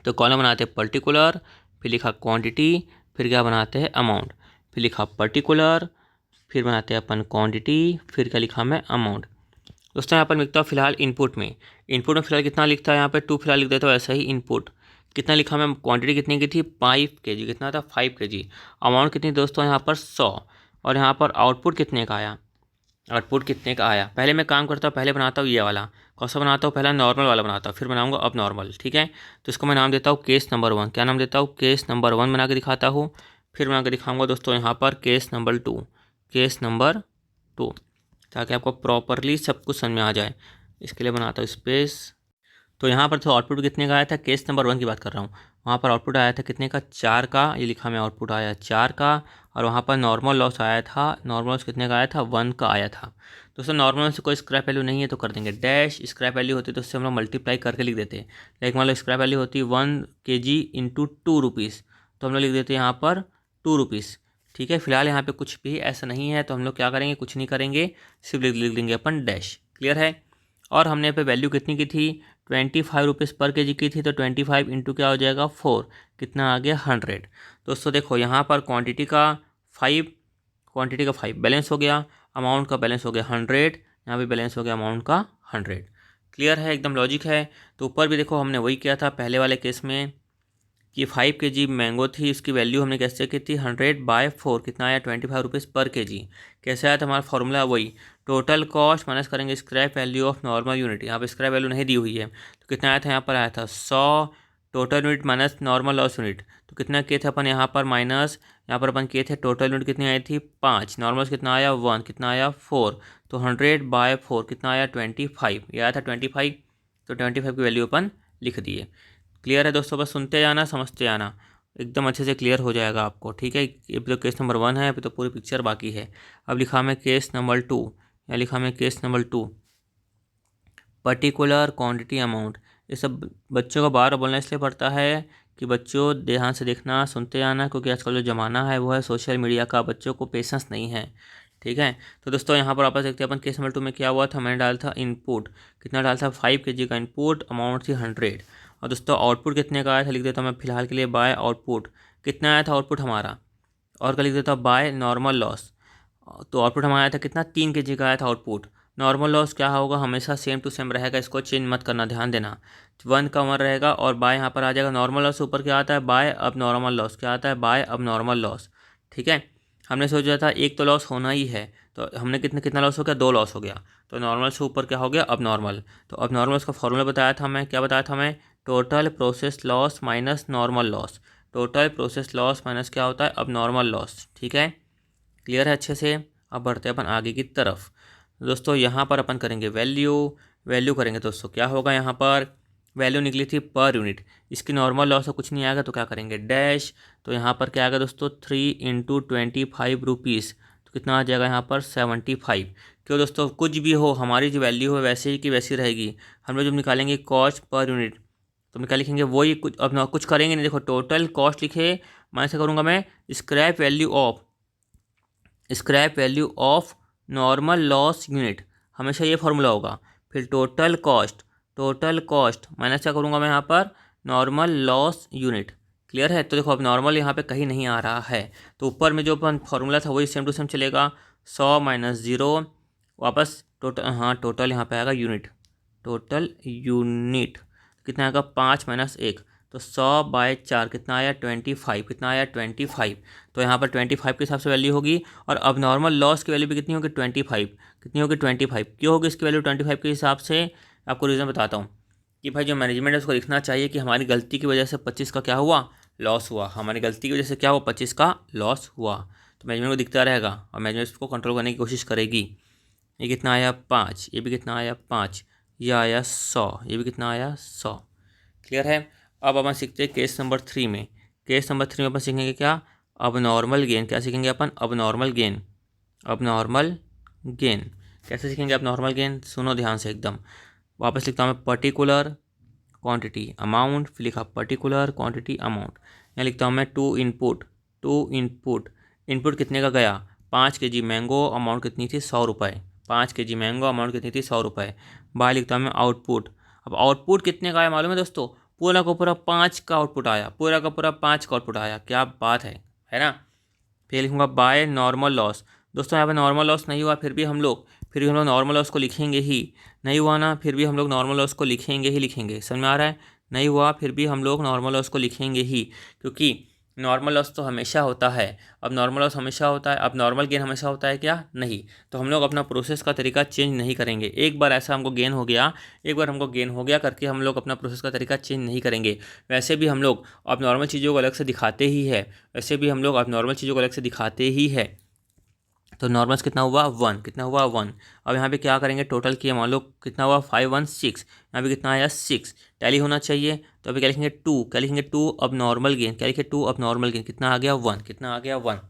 S1: तो कॉलम बनाते हैं पर्टिकुलर, फिर लिखा क्वांटिटी, फिर क्या बनाते हैं अमाउंट, फिर लिखा पर्टिकुलर, फिर बनाते हैं अपन क्वांटिटी, फिर क्या लिखा मैं अमाउंट। दोस्तों यहाँ पर लिखता हूँ फिलहाल इनपुट में फिलहाल कितना लिखता है यहाँ पे 2 फिलहाल लिख देता हूँ, ऐसा ही इनपुट कितना लिखा मैं, क्वांटिटी कितनी की थी 5 kg, कितना था 5 kg, अमाउंट कितनी दोस्तों यहाँ पर 100, और यहाँ पर आउटपुट कितने का आया, आउटपुट कितने का आया। पहले मैं काम करता हूँ, पहले बनाता हूँ ये वाला, कौन सा बनाता हूँ, पहला नॉर्मल वाला बनाता हूँ, फिर बनाऊंगा अब नॉर्मल। ठीक है, तो इसको मैं नाम देता हूँ केस नंबर 1। क्या नाम देता हूँ, केस नंबर 1 बना के दिखाता हूँ। फिर बना के दिखाऊंगा दोस्तों यहाँ पर केस नंबर 2, ताकि आपको प्रॉपरली सब कुछ समझ में आ जाए। इसके लिए बनाता हूँ स्पेस। तो यहाँ पर तो आउटपुट कितने का आया था, केस नंबर 1 की बात कर रहा हूँ। वहाँ पर आउटपुट आया था कितने का, 4 का, ये लिखा मैं आउटपुट आया 4 का। और वहाँ पर नॉर्मल लॉस आया था, नॉर्मल लॉस कितने का आया था, 1 का आया था। दोस्तों नॉर्मल से कोई स्क्रैप वैल्यू नहीं है तो कर देंगे डैश, स्क्रैप वैल्यू होती तो उससे हम लोग मल्टीप्लाई करके लिख देते। लाइक मान लो स्क्रैप वैल्यू होती 1 kg इंटू 2 रुपीज़, तो हम लोग लिख देते यहाँ पर 2 रुपीज़। ठीक है, फिलहाल यहाँ पे कुछ भी ऐसा नहीं है तो हम लोग क्या करेंगे, कुछ नहीं करेंगे, सिर्फ लिख देंगे अपन डैश। क्लियर है। और हमने यहाँ पे वैल्यू कितनी की थी, 25 रुपीज़ पर केजी की थी, तो 25 इंटू क्या हो जाएगा 4, कितना आ गया 100। दोस्तों देखो यहाँ पर क्वांटिटी का 5 बैलेंस हो गया, अमाउंट का बैलेंस हो गया 100, यहाँ भी बैलेंस हो गया अमाउंट का 100। क्लियर है, एकदम लॉजिक है। तो ऊपर भी देखो हमने वही किया था पहले वाले केस में कि 5 kg मैंगो थी, उसकी वैल्यू हमने कैसे की थी 100/4, कितना आया 25 रुपीज़ पर केजी। कैसे आया था हमारा फॉर्मूला, वही टोटल कॉस्ट माइनस करेंगे scrap value of normal unit. यहाँ पे स्क्रैप वैल्यू नहीं दी हुई है तो कितना आया था, यहाँ पर आया था 100 total unit minus normal loss unit. तो कितना किए थे अपन यहाँ पर माइनस, यहाँ पर अपन किए थे टोटल यूनिट कितनी आई थी 5, नॉर्मल कितना आया 1, कितना आया 4, तो 100/4 कितना आया 25, ये आया था 25। तो 25 की वैल्यू अपन लिख दिए। क्लियर है दोस्तों, बस सुनते जाना समझते जाना, एकदम अच्छे से क्लियर हो जाएगा आपको। ठीक है, ये तो केस नंबर 1 है, अभी तो पूरी पिक्चर बाकी है। अब लिखा मैं केस नंबर 2, या लिखा मैं case number 2 particular quantity amount. ये सब बच्चों को बार बोलना इसलिए पड़ता है कि बच्चों ध्यान से देखना सुनते आना, क्योंकि आजकल जो ज़माना है वो है सोशल मीडिया का, बच्चों को पेशेंस नहीं है। ठीक है, तो दोस्तों यहाँ पर वापस देखते हैं अपन केस नंबर 2 में क्या हुआ था। मैंने डाला था इनपुट, कितना डाला था 5 kg का इनपुट, अमाउंट थी 100। और दोस्तों आउटपुट कितने का आया था लिख देता हूँ मैं फिलहाल के लिए, बाय आउटपुट कितना आया था आउटपुट हमारा, और क्या लिख देता हूँ बाय नॉर्मल लॉस। तो आउटपुट हमारा आया था कितना, 3 kg का आया था आउटपुट। नॉर्मल लॉस क्या होगा, हमेशा सेम टू सेम रहेगा, इसको चेंज मत करना, ध्यान देना। 1 का 1 रहेगा और बाय यहाँ पर आ जाएगा नॉर्मल लॉस, ऊपर क्या आता है बाय अब नॉर्मल लॉस, क्या आता है बाय अब नॉर्मल लॉस। ठीक है, हमने सोचा था एक तो लॉस होना ही है, तो हमने कितना लॉस हो गया, 2 लॉस हो गया। तो नॉर्मल से ऊपर क्या हो गया अब नॉर्मल। तो अब नॉर्मल का फॉर्मूला बताया था मैं, क्या बताया था मैं, total process loss minus normal loss. Total process loss minus क्या होता है अब नॉर्मल लॉस। ठीक है, क्लियर है अच्छे से। अब बढ़ते हैं अपन आगे की तरफ। दोस्तों यहाँ पर अपन करेंगे वैल्यू करेंगे दोस्तों, क्या होगा यहाँ पर, वैल्यू निकली थी पर यूनिट, इसकी नॉर्मल लॉस से कुछ नहीं आएगा तो क्या करेंगे डैश। तो यहाँ पर क्या आएगा दोस्तों 3 इंटू 25 रुपीज़, तो कितना आ जाएगा यहाँ पर 75। क्यों दोस्तों, कुछ भी हो हमारी जो वैल्यू है वैसे ही की वैसी रहेगी। हम लोग जब निकालेंगे कॉस्ट पर यूनिट तो हम क्या लिखेंगे, वही कुछ, अब ना कुछ करेंगे नहीं। देखो टोटल कॉस्ट लिखे, मैं ऐसे करूँगा मैं scrap value of normal loss unit, हमेशा ये फॉर्मूला होगा। फिर टोटल कॉस्ट माइनस क्या करूँगा मैं यहाँ पर नॉर्मल लॉस यूनिट। क्लियर है, तो देखो अब नॉर्मल यहाँ पे कहीं नहीं आ रहा है, तो ऊपर में जो अपन फॉर्मूला था वही सेम टू सेम चलेगा। 100 माइनस 0 वापस टोटल, हाँ टोटल यहाँ पे आएगा यूनिट, टोटल यूनिट कितना आएगा 5 माइनस 1, तो 100/4 कितना आया 25, कितना आया 25। तो यहाँ पर 25 के हिसाब से वैल्यू होगी। और अब नॉर्मल लॉस की वैल्यू भी कितनी होगी 25, कितनी होगी 25। क्यों होगी इसकी वैल्यू 25 के हिसाब से, आपको रीज़न बताता हूँ कि भाई जो मैनेजमेंट है उसको लिखना चाहिए कि हमारी गलती की वजह से 25 का क्या हुआ लॉस हुआ, हमारी गलती की वजह से क्या हुआ 25 का लॉस हुआ। तो मैनेजमेंट को दिखता रहेगा और मैनेजमेंट इसको कंट्रोल करने की कोशिश करेगी। ये कितना आया 5, ये भी कितना आया 5, ये आया 100, ये भी कितना आया 100। क्लियर है। अब अपन सीखते हैं केस नंबर 3 में। केस नंबर 3 में अपन सीखेंगे क्या, अब नॉर्मल गेन। क्या सीखेंगे अपन, अब नॉर्मल गेन कैसे सीखेंगे अब नॉर्मल गेन, सुनो ध्यान से एकदम। वापस लिखता हूँ मैं पर्टिकुलर क्वांटिटी अमाउंट, फिर लिखा पर्टिकुलर क्वांटिटी अमाउंट। यहाँ लिखता हूँ मैं टू इनपुट कितने का गया 5 kg मैंगो, अमाउंट कितनी थी 100 रुपये। 5 kg मैंगो, अमाउंट कितनी थी 100 रुपये। बाहर लिखता हूँ मैं आउटपुट। अब आउटपुट कितने का आया मालूम है दोस्तों, पूरा का पूरा 5 का आउटपुट आया, पूरा का पूरा 5 का आउटपुट आया, क्या बात है ना। फिर लिखूँगा बाय नॉर्मल लॉस। दोस्तों यहाँ पे नॉर्मल लॉस नहीं हुआ, फिर भी हम लोग नॉर्मल लॉस को लिखेंगे ही, नहीं हुआ ना फिर भी हम लोग नॉर्मल लॉस को लिखेंगे। समझ में आ रहा है, नहीं हुआ फिर भी हम लोग नॉर्मल लॉस को लिखेंगे ही, क्योंकि नॉर्मल लॉस तो हमेशा होता है। अब नॉर्मल लॉस हमेशा होता है, अब नॉर्मल गेन हमेशा होता है क्या, नहीं। तो हम लोग अपना प्रोसेस का तरीका चेंज नहीं करेंगे। एक बार ऐसा हमको गेन हो गया करके हम लोग अपना प्रोसेस का तरीका चेंज नहीं करेंगे। वैसे भी हम लोग अब नॉर्मल चीज़ों को अलग से दिखाते ही है, तो नॉर्मल्स कितना हुआ 1, कितना हुआ 1। अब यहाँ पे क्या करेंगे, टोटल किया, मान लो कितना हुआ 516, यहाँ पे कितना आया 6, टैली होना चाहिए। तो अभी क्या लिखेंगे 2, क्या लिखेंगे 2 अब नॉर्मल गेन, क्या लिखे 2 अब नॉर्मल गेन, कितना आ गया 1, कितना आ गया 1।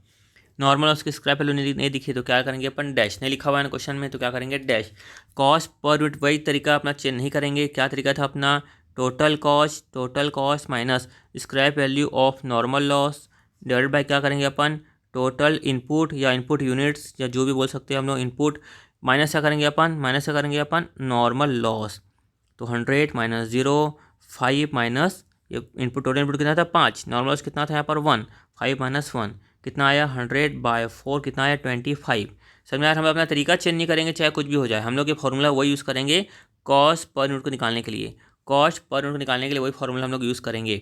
S1: नॉर्मल उसकी स्क्रैप वैल्यू नहीं दिखी तो क्या करेंगे अपन, डैश, नहीं लिखा हुआ है ना क्वेश्चन में तो क्या करेंगे डैश। कॉस्ट पर यूनिट वही तरीका अपना चेंज नहीं करेंगे, क्या तरीका था अपना, total cost minus scrap value of normal loss divided by क्या करेंगे अपन, टोटल इनपुट या इनपुट यूनिट्स या जो भी बोल सकते हैं हम लोग, इनपुट माइनस क्या करेंगे अपन, नॉर्मल लॉस। तो 100 माइनस 0, 5 माइनस ये इनपुट, टोटल इनपुट कितना था 5, नॉर्मल लॉस कितना था यहाँ पर 1, 5 माइनस 1 कितना आया 100/4, कितना आया 25। समझ में यार, हम अपना तरीका चेंज नहीं करेंगे चाहे कुछ भी हो जाए, हम लोग ये फॉर्मूला वही यूज़ करेंगे कॉस्ट पर यूनिट को निकालने के लिए, वही फॉर्मूला हम लोग यूज़ करेंगे।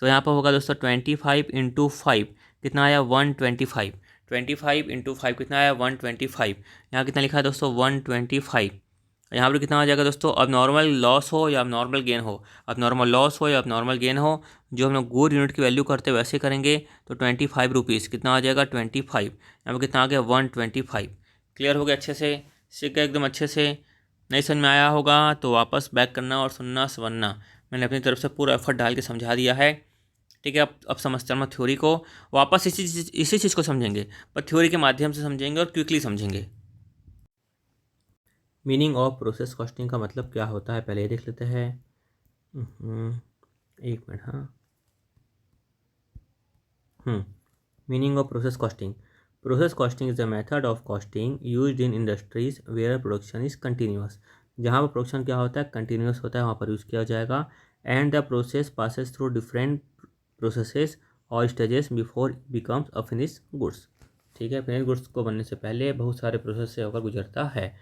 S1: तो यहाँ पर होगा दोस्तों 25 इंटू 5 कितना आया 125, 25 इंटू 5 कितना आया 125। यहाँ कितना लिखा है दोस्तों 125। यहाँ पर कितना आ जाएगा दोस्तों, अब नॉर्मल लॉस हो या अब नॉर्मल गेन हो, जो हम लोग गुड यूनिट की वैल्यू करते हैं वैसे करेंगे। तो 25 रुपीज़ कितना आ जाएगा 25, यहाँ पर कितना आ गया 125। क्लियर हो गया, अच्छे से सीख गए एकदम अच्छे से। नहीं समझ में आया होगा तो वापस बैक करना और सुनना समझना, मैंने अपनी तरफ से पूरा एफर्ट डाल के समझा दिया है। ठीक है, अब समझते हैं हम थ्योरी को, वापस इसी चीज़ को समझेंगे पर थ्योरी के माध्यम से समझेंगे और क्विकली समझेंगे। मीनिंग ऑफ प्रोसेस कॉस्टिंग का मतलब क्या होता है पहले ये देख लेते हैं। एक मिनट, हाँ। Meaning of process costing is the method of costing used in industries where production is continuous. जहाँ पर प्रोडक्शन क्या होता है, कंटिन्यूस होता है, वहाँ पर यूज़ किया जाएगा। And the process passes through different processes और stages before becomes a finish goods. ठीक है, फिनिश गुड्स को बनने से पहले बहुत सारे प्रोसेस से होकर गुजरता है।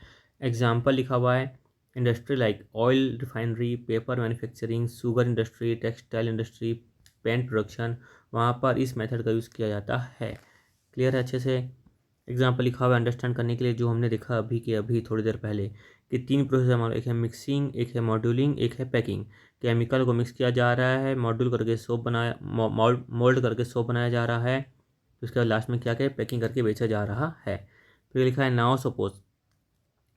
S1: एग्जाम्पल लिखा हुआ है, industry like oil refinery, paper manufacturing, sugar industry, textile industry, paint production, वहाँ पर इस मेथड का यूज़ किया जाता है। क्लियर है अच्छे से। एग्जाम्पल लिखा हुआ है अंडरस्टैंड करने के लिए, जो हमने देखा अभी थोड़ी देर पहले कि 3 प्रोसेस हमारे, एक है मिक्सिंग, एक है मॉड्यूलिंग, एक है पैकिंग। केमिकल को मिक्स किया जा रहा है, मॉड्यूल करके सोप बनाया, मोल्ड करके सोप बनाया जा रहा है, उसके बाद लास्ट में क्या क्या पैकिंग करके बेचा जा रहा है। फिर लिखा है नाउ सपोज,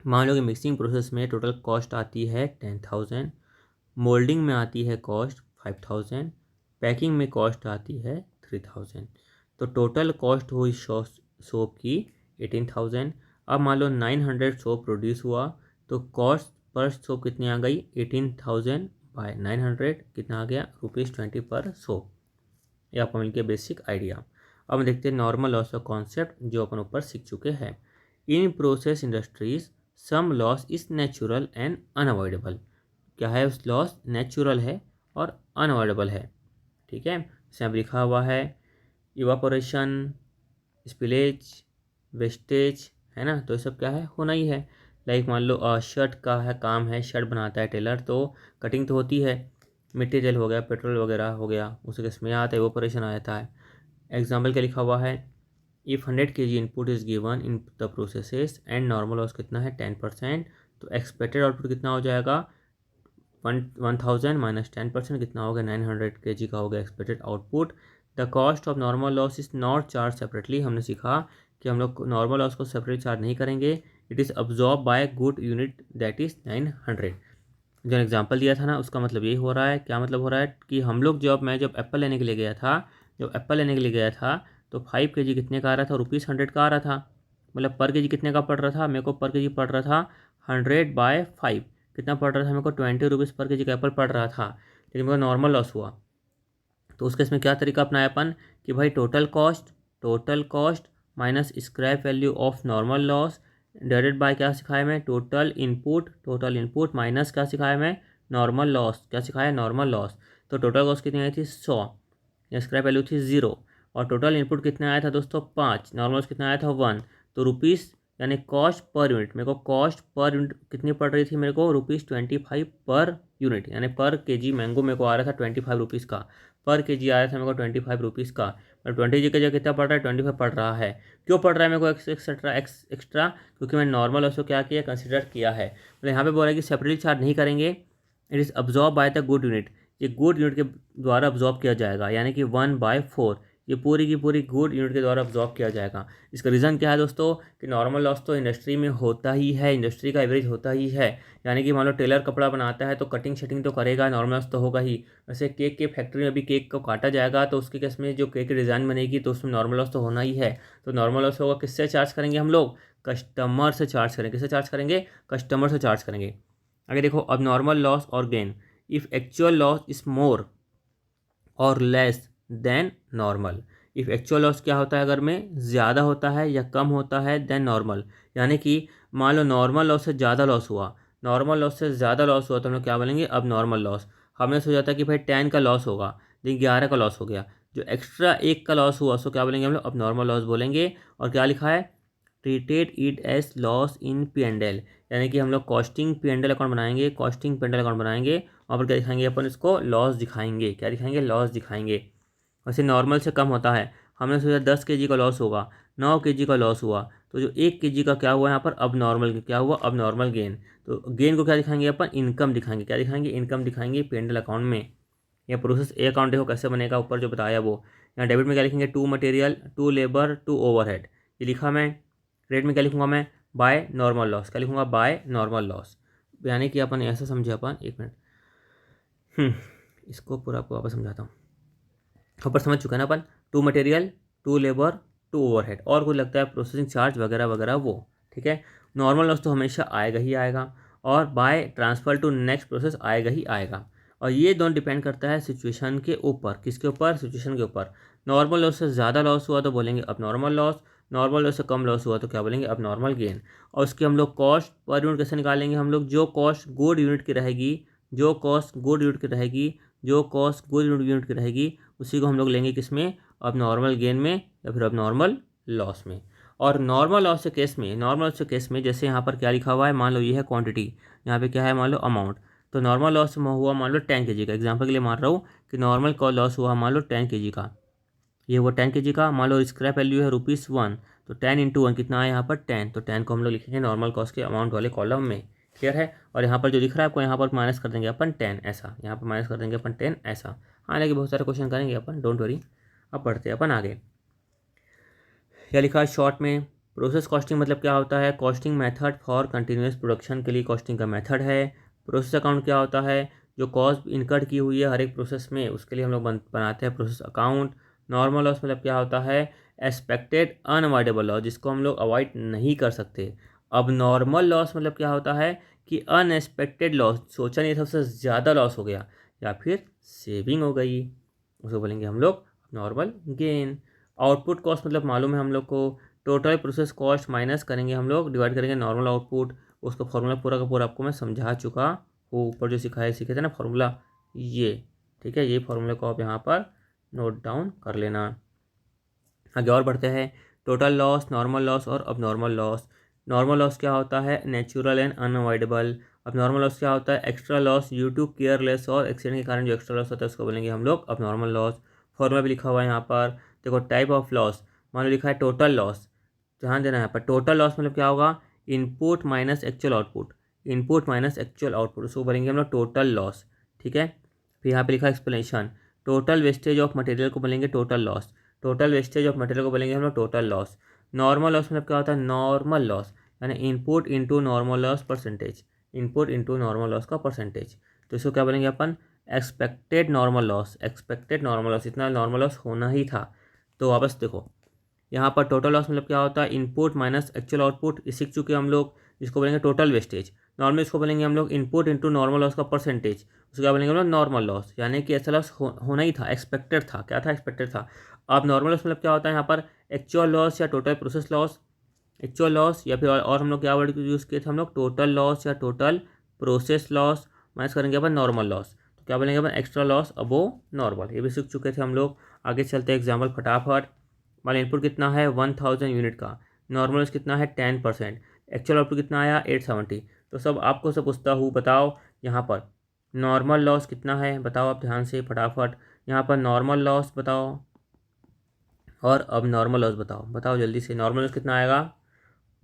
S1: मान लो कि मिक्सिंग प्रोसेस में टोटल कॉस्ट आती है 10,000, मोल्डिंग में आती है कॉस्ट 5,000, पैकिंग में कॉस्ट आती है 3,000। तो टोटल कॉस्ट हुई सोप की 18,000। अब मान लो 900 सोप प्रोड्यूस हुआ तो कॉस्ट पर सोप कितनी आ गई 18,000/900, कितना आ गया ₹20 पर सोप। ये आपको मिल गया बेसिक आइडिया। अब देखते हैं नॉर्मल लॉस का कॉन्सेप्ट जो अपन ऊपर सीख चुके हैं। In process industries some loss is natural and unavoidable. क्या है, उस लॉस नेचुरल है और अनअवॉइडेबल है। ठीक है, जैसे अब लिखा हुआ है इवापोरेशन, स्पिलेज, वेस्टेज, है ना, तो ये सब क्या है, होना ही है। लाइक मान लो शर्ट का है काम है, शर्ट बनाता है टेलर, तो कटिंग तो होती है, मटेरियल हो गया, पेट्रोल वगैरह हो गया, उसके इसमें आता है इवापोरेशन आ जाता है। एग्जाम्पल क्या लिखा हुआ है, if 100 kg input is given in the processes and normal loss कितना है 10%, तो एक्सपेक्टेड आउटपुट कितना हो जाएगा 1,000 माइनस 10% कितना हो गया 900 kg का हो गया expected output. The cost of normal loss is not charge separately. हमने सीखा कि हम लोग नॉर्मल लॉस को सेपरेट चार्ज नहीं करेंगे, it is absorb by good unit that is 900। जो एग्जांपल दिया था ना, उसका मतलब यही हो रहा है, क्या मतलब हो रहा है कि हम लोग जब एप्पल लेने के लिए गया था, तो 5 kg कितने का आ रहा था, ₹100 का आ रहा था। मतलब पर केजी कितने का पड़ रहा था मेरे को, पर केजी पड़ रहा था 100/5, कितना पड़ रहा था मेरे को 20 रुपीज़ पर केजी का एप्पल पड़ रहा था। लेकिन मेरे को नॉर्मल लॉस हुआ, तो उसके इसमें क्या तरीका अपनाया अपन कि भाई total cost minus scrap value of normal loss divided by क्या सिखाया मैं, टोटल इनपुट माइनस क्या सिखाया मैं, नॉर्मल लॉस। क्या सिखाया, नॉर्मल लॉस। तो टोटल कॉस्ट कितनी आई थी 100, स्क्रैप वैल्यू थी 0, और टोटल इनपुट कितना आया था दोस्तों 5, नॉर्मल लॉस कितना आया था 1। तो रुपीज़ यानी कॉस्ट पर यूनिट, मेरे को कॉस्ट पर यूनिट कितनी पड़ रही थी मेरे को, ₹25 पर यूनिट, यानी पर केजी मैंगो मेरे को आ रहा था 25 रुपीज़ का, पर केजी आ रहा था मेरे को 25 रुपीज़ का। और 20 की जगह कितना पड़ रहा है 25 पड़ रहा है। क्यों पड़ रहा है मेरे को एक्स्ट्रा, क्योंकि मैंने नॉर्मल उसको क्या किया, कंसिडर किया है। मतलब यहाँ पे बोला है कि सेपरेटली चार्ज नहीं करेंगे, it is absorb by the good unit, ये गुड यूनिट के द्वारा अब्जॉर्ब किया जाएगा, यानी कि 1/4, ये पूरी की पूरी गुड यूनिट के द्वारा अब्जॉर्ब किया जाएगा। इसका रीज़न क्या है दोस्तों कि नॉर्मल लॉस तो इंडस्ट्री में होता ही है, इंडस्ट्री का एवरेज होता ही है। यानी कि मान लो टेलर कपड़ा बनाता है तो कटिंग शटिंग तो करेगा, नॉर्मल लॉस तो होगा ही। वैसे केक के फैक्ट्री में भी केक को काटा जाएगा तो उसके केस में जो केक की डिज़ाइन बनेगी तो उसमें नॉर्मल लॉस तो होना ही है। तो नॉर्मल लॉस होगा, किससे चार्ज करेंगे हम लोग? कस्टमर से चार्ज करेंगे। किससे चार्ज करेंगे? कस्टमर से चार्ज करेंगे। आगे देखो, अब नॉर्मल लॉस और gain, if actual loss is more और less than normal. If actual loss क्या होता है अगर में ज़्यादा होता है या कम होता है देन नॉर्मल। यानी कि मान लो नॉर्मल लॉस से ज़्यादा लॉस हुआ, नॉर्मल लॉस से ज़्यादा लॉस हुआ तो हम लोग क्या बोलेंगे? अब नॉर्मल लॉस। हमने सोचा था कि भाई 10 का लॉस होगा लेकिन 11 का लॉस हो गया, जो एक्स्ट्रा 1 का लॉस हुआ उसको क्या बोलेंगे हम लोग? अब नॉर्मल लॉस बोलेंगे। और क्या लिखा है? Treated it as loss in P and L. यानी कि हम लोग costing P and L account बनाएंगे, costing P and L account बनाएंगे। वहाँ पर क्या दिखाएंगे अपन? इसको लॉस दिखाएंगे। क्या दिखाएंगे? लॉस दिखाएंगे। वैसे नॉर्मल से कम होता है, हमने सोचा 10 केजी का लॉस होगा, 9 केजी का लॉस हुआ, तो जो 1 केजी का क्या हुआ यहाँ पर? अब नॉर्मल क्या हुआ? अब नॉर्मल गेन। तो गेन को क्या दिखाएंगे अपन? इनकम दिखाएंगे। क्या दिखाएंगे? इनकम दिखाएंगे पी एंड एल अकाउंट में। या प्रोसेस ए अकाउंट देखो कैसे बनेगा, ऊपर जो बताया वो। यहाँ डेबिट में क्या लिखेंगे? To material, to labour, to overhead, ये लिखा मैं। क्रेडिट में क्या लिखूंगा मैं? By normal loss. क्या लिखूंगा? By normal loss. यानी कि अपन ऐसा समझे अपन, एक मिनट इसको पूरा आपको वापस समझाता हूँ। ऊपर समझ चुका है ना अपन? To material, to labour, to overhead, और कुछ लगता है प्रोसेसिंग चार्ज वगैरह वगैरह वो। ठीक है, नॉर्मल लॉस तो हमेशा आएगा ही आएगा, और by transfer to next process आएगा ही आएगा। और ये दोनों डिपेंड करता है सिचुएशन के ऊपर। किसके ऊपर? सिचुएशन के ऊपर। नॉर्मल लॉस से ज़्यादा लॉस हुआ तो बोलेंगे अब नॉर्मल लॉस, नॉर्मल लॉस से कम लॉस हुआ तो क्या बोलेंगे? अब नॉर्मल गेन। और उसकी हम लोग कॉस्ट पर यूनिट कैसे निकालेंगे? हम लोग जो कॉस्ट गुड यूनिट की रहेगी, जो कॉस्ट गुड यूनिट की रहेगी, जो कॉस्ट गुड यूनिट की रहेगी, उसी को हम लोग लेंगे किस में? अब नॉर्मल गेन में या फिर अब नॉर्मल लॉस में। और नॉर्मल लॉस के केस में, नॉर्मल लॉस के केस में जैसे यहाँ पर क्या लिखा हुआ है, मान लो ये है क्वांटिटी, यहाँ पे क्या है? मान लो अमाउंट। तो नॉर्मल लॉस हुआ मान लो 10 केजी का, एग्जांपल के लिए मान रहा हूँ कि नॉर्मल का लॉस हुआ मान लो 10 केजी का। ये हुआ 10 केजी का। मान लो स्क्रैप वैल्यू है ₹1, तो 10 इंटू 1 कितना है यहाँ पर? 10। तो 10 को हम लोग लिखेंगे नॉर्मल कॉस्ट के अमाउंट वाले कॉलम में। क्लियर है? और यहाँ पर जो दिख रहा है आपको, यहाँ पर माइनस कर देंगे अपन 10 ऐसा, यहाँ पर माइनस कर देंगे अपन 10 ऐसा। हाँ, लेकिन बहुत सारे क्वेश्चन करेंगे अपन, डोंट वरी। अब बढ़ते हैं अपन आगे। क्या लिखा है शॉर्ट में? प्रोसेस कॉस्टिंग मतलब क्या होता है? Costing method for continuous production के लिए कॉस्टिंग का मेथड है। प्रोसेस अकाउंट क्या होता है? जो कॉस्ट इनकर्ड की हुई है हर एक प्रोसेस में, उसके लिए हम लोग बनाते हैं प्रोसेस अकाउंट। नॉर्मल लॉस मतलब क्या होता है? एक्सपेक्टेड अनअवॉइडेबल लॉस, जिसको हम लोग अवॉइड नहीं कर सकते। अब नॉर्मल लॉस मतलब क्या होता है कि अनएक्सपेक्टेड लॉस, सोचा नहीं था उससे ज़्यादा लॉस हो गया या फिर सेविंग हो गई, उसको बोलेंगे हम लोग नॉर्मल गेन। आउटपुट कॉस्ट मतलब मालूम है हम लोग को, टोटल प्रोसेस कॉस्ट माइनस करेंगे हम लोग, डिवाइड करेंगे नॉर्मल आउटपुट। उसका फॉर्मूला पूरा का पूरा आपको मैं समझा चुका हूँ, ऊपर जो सिखाए सीखे थे ना फॉर्मूला, ये। ठीक है, ये फॉर्मूले को आप यहाँ पर नोट डाउन कर लेना। आगे और बढ़ते हैं। टोटल लॉस, नॉर्मल लॉस और अब नॉर्मल लॉस। नॉर्मल लॉस क्या होता है? Natural and unavoidable. अब नॉर्मल लॉस क्या होता है? Extra loss due to careless और एक्सीडेंट के कारण जो एक्स्ट्रा लॉस होता है उसको बोलेंगे हम लोग अब नॉर्मल लॉस। फॉर्मूला भी लिखा हुआ है यहाँ पर, देखो टाइप ऑफ लॉस। मान लो लिखा है टोटल लॉस, ध्यान देना है यहाँ पर। टोटल लॉस मतलब क्या होगा? Input minus actual output, input minus actual output, उसको बोलेंगे हम लोग टोटल लॉस। ठीक है, फिर यहाँ पे लिखा explanation. Total wastage of material को बोलेंगे total loss, total wastage of material को बोलेंगे हम लोग टोटल लॉस। नॉर्मल लॉस मतलब क्या होता है? नॉर्मल लॉस यानी input into normal loss percentage, input into normal loss का परसेंटेज। तो इसको क्या बोलेंगे अपन? Expected normal loss, expected normal loss, इतना नॉर्मल लॉस होना ही था। तो वापस देखो, यहाँ पर टोटल लॉस मतलब क्या होता है? इनपुट माइनस एक्चुअल आउटपुट, ये सीख चुके हम लोग, जिसको बोलेंगे टोटल वेस्टेज। नॉर्मल इसको बोलेंगे हम लोग इनपुट इंटू नॉर्मल लॉस का परसेंटेज, उसको क्या बोलेंगे हम लोग? Normal loss. यानी कि ऐसा लॉस होना ही था, एक्सपेक्टेड था। क्या था? एक्सपेक्टेड था। अब नॉर्मल लॉस मतलब क्या होता है यहाँ पर? एक्चुअल लॉस या total process loss, actual loss या फिर और हम लोग क्या वर्ड यूज़ किए थे हम लोग? टोटल लॉस या टोटल प्रोसेस लॉस माइनस करेंगे अपन नॉर्मल लॉस, तो क्या बोलेंगे अपन? एक्स्ट्रा लॉस अबो नॉर्मल। ये भी सीख चुके थे हम लोग। आगे चलते हैं एग्जाम्पल फटाफट। मान इनपुट कितना है? 1000 यूनिट का, नॉर्मल लॉस कितना है? 10%, एक्चुअल आउटपुट कितना आया? 870। तो सब आपको सब पूछता हूँ, बताओ यहाँ पर नॉर्मल लॉस कितना है? बताओ आप ध्यान से फटाफट, यहाँ पर नॉर्मल लॉस बताओ और अब नॉर्मल लॉस बताओ, बताओ जल्दी से। नॉर्मल लॉस कितना आएगा?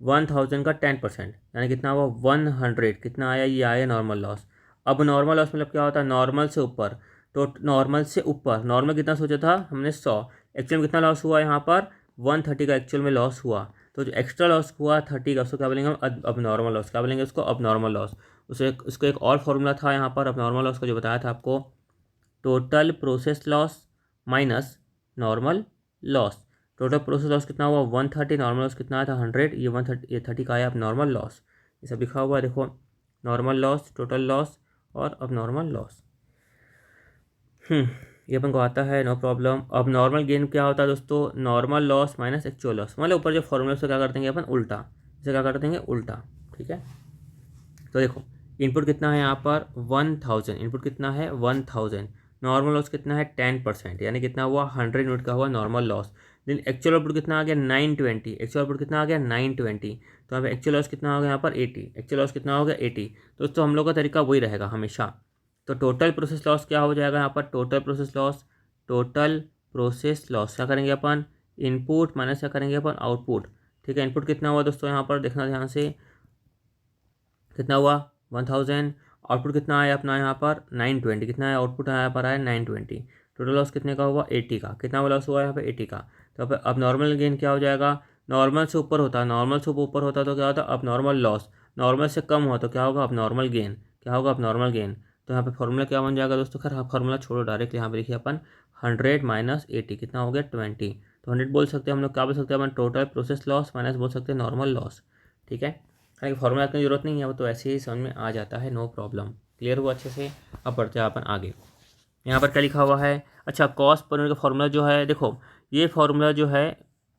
S1: 1000 का 10% यानी कितना हुआ? 100। कितना आया? ये आया नॉर्मल लॉस। अब नॉर्मल लॉस मतलब क्या होता है? नॉर्मल से ऊपर, तो नॉर्मल से ऊपर, नॉर्मल कितना सोचा था हमने? 100, एक्चुअल में कितना लॉस हुआ यहाँ पर 130 का एक्चुअल में लॉस हुआ। तो जो एक्स्ट्रा लॉस हुआ 30 का उसको क्या बोलेंगे हम, अब नॉर्मल लॉस। क्या बोलेंगे उसको, अब नॉर्मल लॉस। उसको एक और फॉर्मूला था यहाँ पर अब नॉर्मल लॉस का जो बताया था आपको, total process loss minus normal loss. Total process loss कितना हुआ 130, नॉर्मल लॉस कितना आया था 100, ये 130 ये 30 का आया अब नॉर्मल लॉस। ये सब लिखा हुआ है देखो, नॉर्मल लॉस, टोटल लॉस और अब नॉर्मल लॉस। ये अपन को आता है, नो प्रॉब्लम। अब नॉर्मल गेन क्या होता है दोस्तों, normal loss minus actual loss. मतलब ऊपर जो फॉर्मूला से क्या कर देंगे अपन उल्टा, इसे क्या कर देंगे उल्टा, ठीक है। तो देखो इनपुट कितना है यहाँ पर 1000, इनपुट कितना है 1000, नॉर्मल लॉस कितना है 10%, यानी कितना हुआ 100 यूनिट का हुआ normal loss. Then actual output कितना आ गया 920, एक्चुअल आउटपुट कितना आ गया 920। तो यहाँ पे एक्चुअल लॉस कितना हो गया यहाँ पर 80, एक्चुअल लॉस कितना हो गया 80। दोस्तों हम लोग का तरीका वही रहेगा हमेशा। तो टोटल प्रोसेस लॉस क्या हो जाएगा यहाँ पर, total process loss, total process loss क्या करेंगे अपन, इनपुट माइनस क्या करेंगे अपन आउटपुट, ठीक है। इनपुट कितना हुआ दोस्तों यहाँ पर देखना ध्यान से, कितना हुआ 1000, आउटपुट कितना आया अपना यहाँ पर 920, कितना है आउटपुट यहाँ पर आया 920। टोटल लॉस कितने का हुआ 80 का, कितना लॉस हुआ यहाँ पे 80 का। तो अब नॉर्मल गेन क्या हो जाएगा, नॉर्मल से ऊपर होता है, नॉर्मल से ऊपर होता है तो क्या होता है अब नॉर्मल लॉस, नॉर्मल से कम हुआ तो क्या होगा अब नॉर्मल गेन, क्या होगा अब नॉर्मल गेन। तो यहाँ पे फॉर्मूला क्या बन जाएगा दोस्तों, खैर फॉर्मूला छोड़ो डायरेक्ट यहाँ पे लिखिए अपन 100 माइनस 80 कितना हो गया 20। तो 100 बोल सकते हैं हम लोग, क्या बोल सकते हैं अपन टोटल प्रोसेस लॉस माइनस बोल सकते हैं नॉर्मल लॉस, ठीक है। हालांकि फॉर्मूला की जरूरत नहीं है, वो तो ऐसे ही समझ में आ जाता है, नो प्रॉब्लम। क्लियर हुआ अच्छे से। अब बढ़ते हैं अपन आगे। यहाँ पर क्या लिखा हुआ है, अच्छा कॉस्ट पर यूनिट का फॉर्मूला जो है देखो, ये फॉर्मूला जो है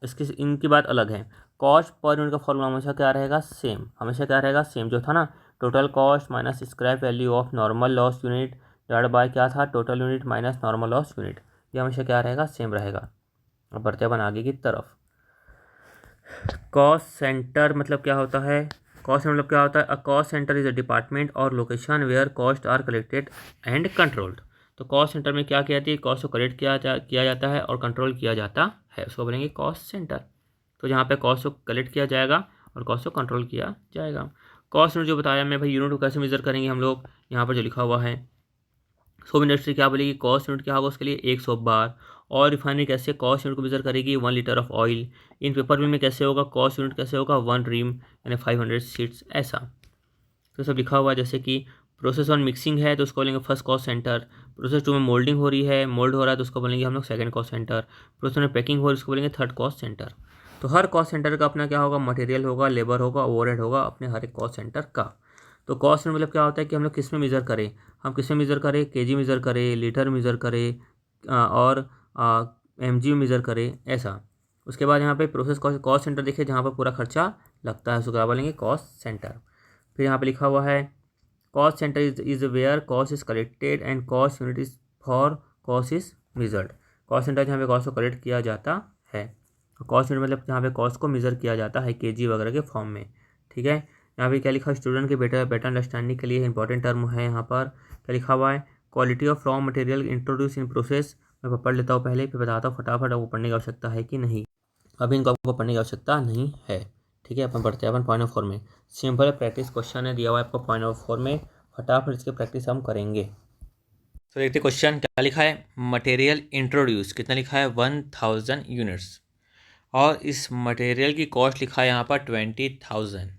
S1: इसकी इनकी बात अलग है। कॉस्ट पर यूनिट का फॉर्मूला हमेशा क्या रहेगा सेम, हमेशा क्या रहेगा सेम जो था ना, total cost minus scrap value of normal loss unit divide by क्या था total unit minus normal loss unit, ये हमेशा क्या रहेगा सेम रहेगा। अब बढ़ते हैं अपन आगे की तरफ। कॉस्ट सेंटर मतलब क्या होता है, कॉस्ट मतलब क्या होता है, a cost centre is a department और location where cost are collected and controlled. तो कॉस्ट सेंटर में क्या किया जाती है, कॉस्ट को कलेक्ट किया जाता है और कंट्रोल किया जाता है, उसको बोलेंगे कॉस्ट सेंटर। तो जहाँ पे कॉस्ट को कलेक्ट किया जाएगा और कॉस्ट को कंट्रोल किया जाएगा। कॉस्ट यूनिट जो बताया मैं भाई, यूनिट को कैसे मेजर करेंगे हम लोग, यहाँ पर जो लिखा हुआ है सोप इंडस्ट्री क्या बोलेगी, कॉस्ट यूनिट क्या होगा उसके लिए 1 सोप बार। और रिफाइनरी कैसे कॉस्ट यूनिट को मेजर करेगी 1 लीटर ऑफ ऑयल। इन पेपर मिल में कैसे होगा, कॉस्ट यूनिट कैसे होगा 1 रीम यानी 500 शीट्स ऐसा। तो सब लिखा हुआ है, जैसे कि प्रोसेस 1 मिक्सिंग है तो उसको बोलेंगे फर्स्ट कॉस्ट सेंटर। प्रोसेस 2 में मोल्डिंग हो रही है, मोल्ड हो रहा है तो उसको बोलेंगे हम लोग सेकंड कॉस्ट सेंटर। प्रोसेस में पैकिंग हो रही है उसको बोलेंगे थर्ड कॉस्ट सेंटर। तो हर कॉस्ट सेंटर का अपना क्या होगा, मटेरियल होगा, लेबर होगा, ओवरहेड होगा अपने हर एक कॉस्ट सेंटर का। तो कॉस्ट मतलब क्या होता है कि हम लोग किस में मेज़र करें, हम किस में मेज़र करें, केजी मेज़र करें, लीटर मेज़र करें और एमजी में मेज़र करें ऐसा। उसके बाद यहाँ पे प्रोसेस कॉस्ट सेंटर देखिए जहाँ पर पूरा खर्चा लगता है उसको क्या बोलेंगे कॉस्ट सेंटर। फिर यहाँ पे लिखा हुआ है cost centre is where cost is collected and cost unit is for cost is measured. Cost centre जहाँ पे कॉस्ट को कलेक्ट किया जाता है, कॉस्ट यूनिट मतलब जहाँ पे कॉस्ट को मेज़र किया जाता है केजी वगैरह के फॉर्म में, ठीक है। यहाँ पे क्या लिखा है, स्टूडेंट के बेटर अंडरस्टैंडिंग के लिए इंपॉर्टेंट टर्म है यहाँ पर क्या लिखा हुआ है, quality of raw material introduce in process. मैं पढ़ लेता हूँ पहले फिर बताता हूँ फटाफट आपको पढ़ने की आवश्यकता है कि नहीं। अभी इनको आपको पढ़ने की आवश्यकता नहीं है, ठीक है। अपन पढ़ते हैं अपन पॉइंट ऑफ 4 में। सिंपल प्रैक्टिस क्वेश्चन है दिया हुआ है आपको पॉइंट ऑफ 4 में, फटाफट इसके प्रैक्टिस हम करेंगे। तो देखते क्वेश्चन क्या लिखा है, मटेरियल इंट्रोड्यूस कितना लिखा है 1000 यूनिट्स और इस मटेरियल की कॉस्ट लिखा है यहाँ पर 20,000।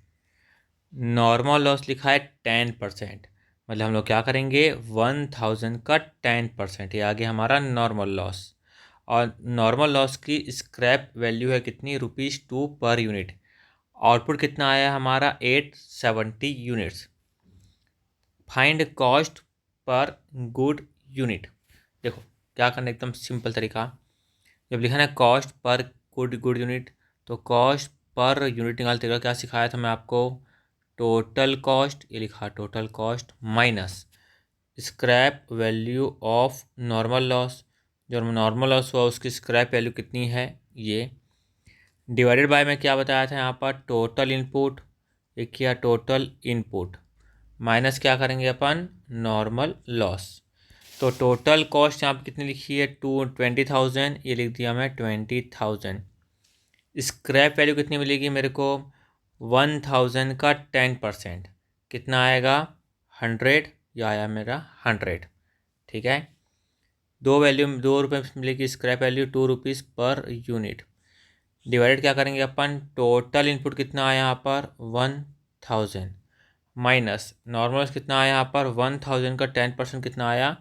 S1: नॉर्मल लॉस लिखा है 10%, मतलब हम लोग क्या करेंगे 1000 का 10%, ये आ गया हमारा नॉर्मल लॉस। और नॉर्मल लॉस की स्क्रैप वैल्यू है कितनी ₹2 पर यूनिट। आउटपुट कितना आया हमारा 870 units. Find cost per good unit. देखो क्या करना, एकदम सिंपल तरीका। जब लिखा ना कॉस्ट पर गुड यूनिट, तो कॉस्ट पर यूनिट निकालते हुए क्या सिखाया था मैं आपको, टोटल कॉस्ट, ये लिखा total cost minus scrap value of normal loss, जो नॉर्मल लॉस हुआ उसकी स्क्रैप वैल्यू कितनी है ये, डिवाइडेड बाय में क्या बताया था यहाँ पर टोटल इनपुट, ये किया टोटल इनपुट माइनस क्या करेंगे अपन नॉर्मल लॉस। तो टोटल कॉस्ट यहाँ पर कितनी लिखी है 20,000, ये लिख दिया मैं 20,000। स्क्रैप वैल्यू कितनी मिलेगी मेरे को 1000 का 10% कितना आएगा 100, या आया मेरा 100, ठीक है। ₹2 मिलेगी scrap value, ₹2 per unit. Divided क्या करेंगे अपन, टोटल इनपुट कितना आया यहाँ पर 1000 माइनस नॉर्मल कितना आया यहाँ पर 1000 का 10% कितना आया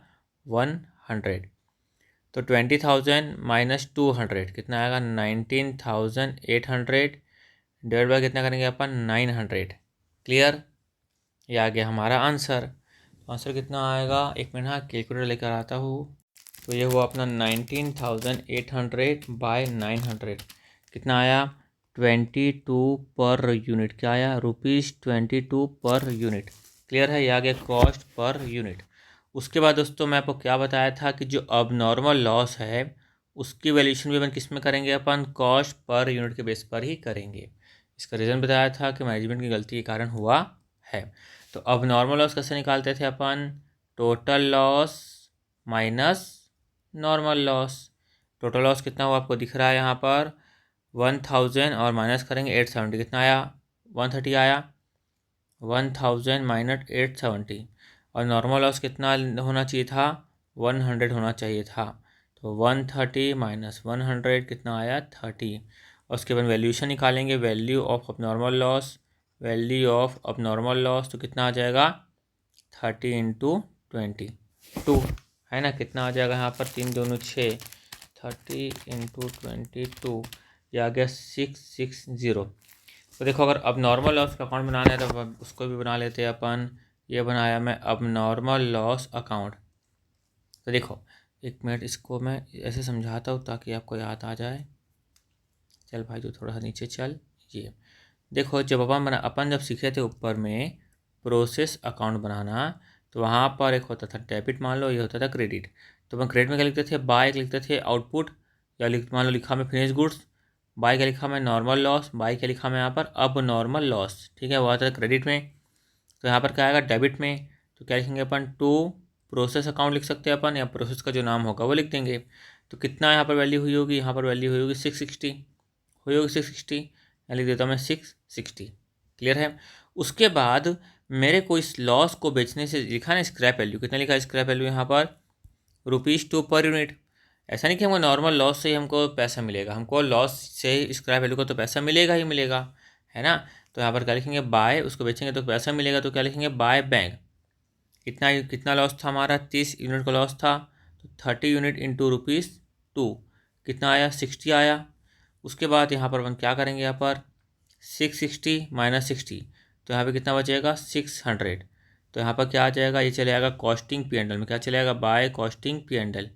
S1: 100। तो 20,000 माइनस 200 कितना आएगा 19,800 डिवाइड बाय कितना करेंगे अपन 900। क्लियर, ये आ गया हमारा आंसर। आंसर कितना आएगा, एक मिनट हाँ कैलकुलेटर लेकर आता हूँ। तो ये हुआ अपना 19,800 बाय 900 कितना आया 22 पर यूनिट। क्या आया ₹22 पर यूनिट। क्लियर है, ये आ गया कॉस्ट पर यूनिट। उसके बाद दोस्तों मैं आपको क्या बताया था कि जो अब नॉर्मल लॉस है उसकी वैल्यूएशन भी अपन किस में करेंगे, अपन कॉस्ट पर यूनिट के बेस पर ही करेंगे। इसका रीज़न बताया था कि मैनेजमेंट की गलती के कारण हुआ है। तो अब नॉर्मल लॉस कैसे निकालते थे अपन, total loss minus normal loss. Total loss कितना हुआ आपको दिख रहा है यहाँ पर 1000 और माइनस करेंगे 870 कितना आया 130 आया 1000 माइनस 870। और नॉर्मल लॉस कितना होना चाहिए था 100 होना चाहिए था। तो 130 माइनस 100 कितना आया 30। और उसके बाद वैल्यूशन निकालेंगे, value of normal loss, value of अब नॉर्मल लॉस तो कितना आ जाएगा 30 इंटू 22 है ना। कितना आ जाएगा यहाँ पर 3 दूनी 6, 30 इंटू 22 ये आ गया 660। तो देखो अगर अब नॉर्मल लॉस का अकाउंट बनाना है तो उसको भी बना लेते हैं अपन। ये बनाया मैं अब नॉर्मल लॉस अकाउंट। तो देखो एक मिनट इसको मैं ऐसे समझाता हूँ ताकि आपको याद आ जाए। चल भाई जो थोड़ा सा नीचे चल, ये देखो जब अपन जब सीखे थे ऊपर में प्रोसेस अकाउंट बनाना, तो वहाँ पर एक होता था डेबिट, मान लो ये होता था क्रेडिट। तो अपन क्रेडिट में क्या लिखते थे, बाय लिखते थे आउटपुट, या मान लो लिखा मैं फिनिश गुड्स, बाय क्या लिखा मैं नॉर्मल लॉस, बाय क्या लिखा मैं यहाँ पर अब नॉर्मल लॉस। ठीक है, वो आता है क्रेडिट में। तो यहाँ पर क्या आएगा डेबिट में, तो क्या लिखेंगे अपन टू प्रोसेस अकाउंट लिख सकते हैं अपन, या प्रोसेस का जो नाम होगा वो लिख देंगे। तो कितना यहाँ पर वैल्यू हुई होगी, यहाँ पर वैल्यू हुई होगी 660 हुई होगी 660, या लिख देता हूँ मैं 660। क्लियर है। उसके बाद मेरे को इस लॉस को बेचने से लिखा ना स्क्रैप वैल्यू, कितना लिखा है स्क्रैप वैल्यू यहाँ पर ₹2 पर यूनिट। ऐसा नहीं कि हमको नॉर्मल लॉस से ही हमको पैसा मिलेगा, हमको लॉस से स्क्रैप वैल्यू को तो पैसा मिलेगा ही मिलेगा, है ना। तो यहाँ पर क्या लिखेंगे बाय, उसको बेचेंगे तो पैसा मिलेगा, तो क्या लिखेंगे बाय बैंक। कितना लॉस था हमारा 30 यूनिट का लॉस था, तो 30 यूनिट इंटू ₹2 कितना आया 60 आया। उसके बाद यहाँ पर अपन क्या करेंगे, यहाँ पर 660 माइनस 60, तो यहाँ पे कितना बचेगा 600। तो यहाँ पर क्या आ जाएगा, ये चले जाएगा कॉस्टिंग पी एंड एल में, क्या चलेगा by costing P and L.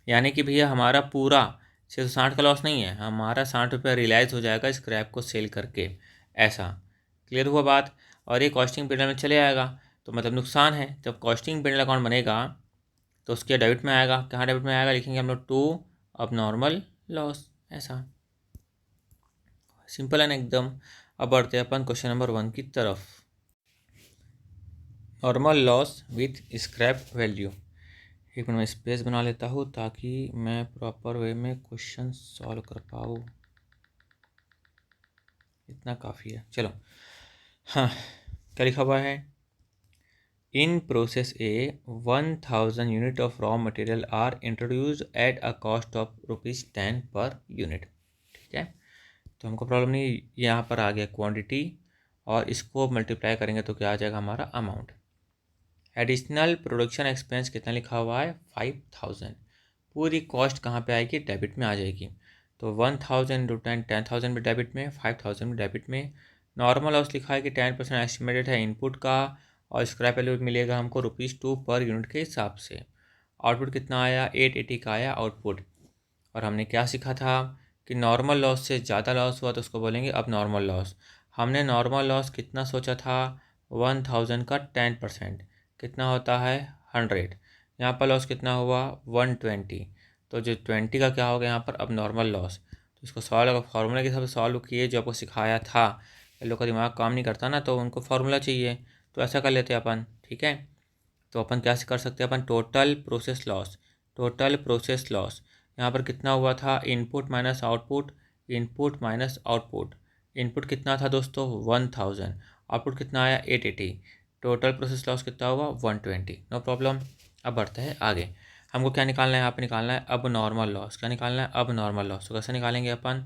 S1: यानी कि भैया हमारा पूरा 660 का लॉस नहीं है, हमारा 60 रुपये रियलाइज हो जाएगा स्क्रैप को सेल करके, ऐसा। क्लियर हुआ बात। और ये कॉस्टिंग पी एंड एल में चले आएगा, तो मतलब नुकसान है। जब costing P and L account बनेगा तो उसके डेबिट में आएगा, कहाँ डेबिट में आएगा, लिखेंगे हम लोग टू अब नॉर्मल लॉस, ऐसा सिंपल है ना एकदम। अब बढ़ते हैं अपन क्वेश्चन नंबर 1 की तरफ। Normal loss with scrap value. एक मिनट में स्पेस बना लेता हूँ ताकि मैं प्रॉपर वे में क्वेश्चन सॉल्व कर पाऊँ, इतना काफ़ी है। चलो हाँ, क्या लिखा हुआ है, in process A 1000 unit of raw material are introduced at a cost of ₹10 per unit. ठीक है, तो हमको प्रॉब्लम नहीं, यहाँ पर आ गया क्वांटिटी और इसको मल्टीप्लाई करेंगे तो क्या आ जाएगा हमारा अमाउंट। एडिशनल प्रोडक्शन एक्सपेंस कितना लिखा हुआ है 5000। पूरी कॉस्ट कहाँ पे आएगी, डेबिट में आ जाएगी। तो 1000 इंटू 10,000 भी डेबिट में, 5000 भी डेबिट में। नॉर्मल लॉस लिखा है कि 10% एस्टिमेटेड है इनपुट का, और स्क्रैप वैल्यू मिलेगा हमको ₹2 पर यूनिट के हिसाब से। आउटपुट कितना आया 880 का आया आउटपुट। और हमने क्या सीखा था कि नॉर्मल लॉस से ज़्यादा लॉस हुआ तो उसको बोलेंगे अब नॉर्मल लॉस। हमने नॉर्मल लॉस कितना सोचा था 1000 का 10% कितना होता है 100। यहाँ पर लॉस कितना हुआ 120, तो जो 20 का क्या हो गया यहाँ पर अब नॉर्मल लॉस। तो इसको सॉल्व फार्मूला के हिसाब से सॉल्व किए, जो आपको सिखाया था। लोग का दिमाग काम नहीं करता ना, तो उनको फार्मूला चाहिए, तो ऐसा कर लेते हैं अपन। ठीक है, तो अपन क्या कर सकते हैं अपन total process loss, total process loss यहाँ पर कितना हुआ था input minus output, input minus output. Input कितना था दोस्तों 1000, आउटपुट कितना आया 880, टोटल प्रोसेस लॉस कितना हुआ 120। No problem. अब बढ़ते हैं आगे। हमको क्या निकालना है, यहाँ पे निकालना है अब नॉर्मल लॉस। क्या निकालना है, अब नॉर्मल लॉस। तो कैसे निकालेंगे अपन,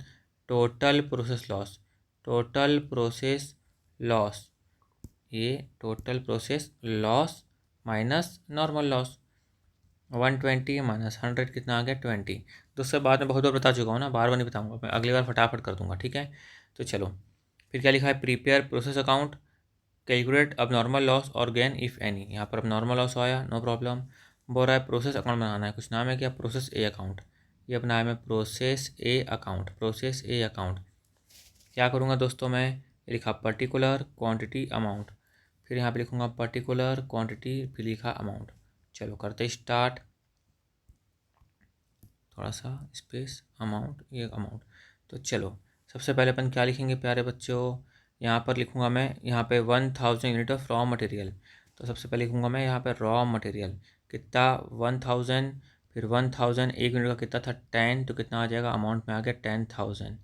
S1: total process loss, total process loss, ये total process loss minus normal loss. 120 minus 100 कितना आ गया, 20। दोस्तों बाद में बहुत बार बता चुका हूँ ना, बार बार नहीं बताऊँगा, मैं अगली बार फटाफट कर दूंगा, ठीक है। तो चलो फिर क्या लिखा है, प्रीपेयर प्रोसेस अकाउंट, कैलकुलेट अब नॉर्मल लॉस और गेन इफ़ एनी। यहाँ पर अब नॉर्मल लॉस आया, नो प्रॉब्लम। बोल रहा है प्रोसेस अकाउंट बनाना है, कुछ नाम है क्या, प्रोसेस ए अकाउंट। ये अपना है, मैं प्रोसेस ए अकाउंट, प्रोसेस ए अकाउंट। क्या करूँगा दोस्तों, मैं लिखा पर्टिकुलर क्वांटिटी अमाउंट, फिर यहाँ पे लिखूँगा पर्टिकुलर क्वांटिटी, फिर लिखा अमाउंट। चलो करते स्टार्ट, थोड़ा सा स्पेस, अमाउंट, ये अमाउंट। तो चलो सबसे पहले अपन क्या लिखेंगे प्यारे बच्चों, यहाँ पर लिखूँगा मैं, यहाँ पे 1000 यूनिट ऑफ रॉ मटेरियल। तो सबसे पहले लिखूँगा मैं यहाँ पे रॉ मटेरियल कितना, 1000, फिर 1000 एक यूनिट का कितना था 10, तो कितना आ जाएगा, अमाउंट में आ गया 10,000।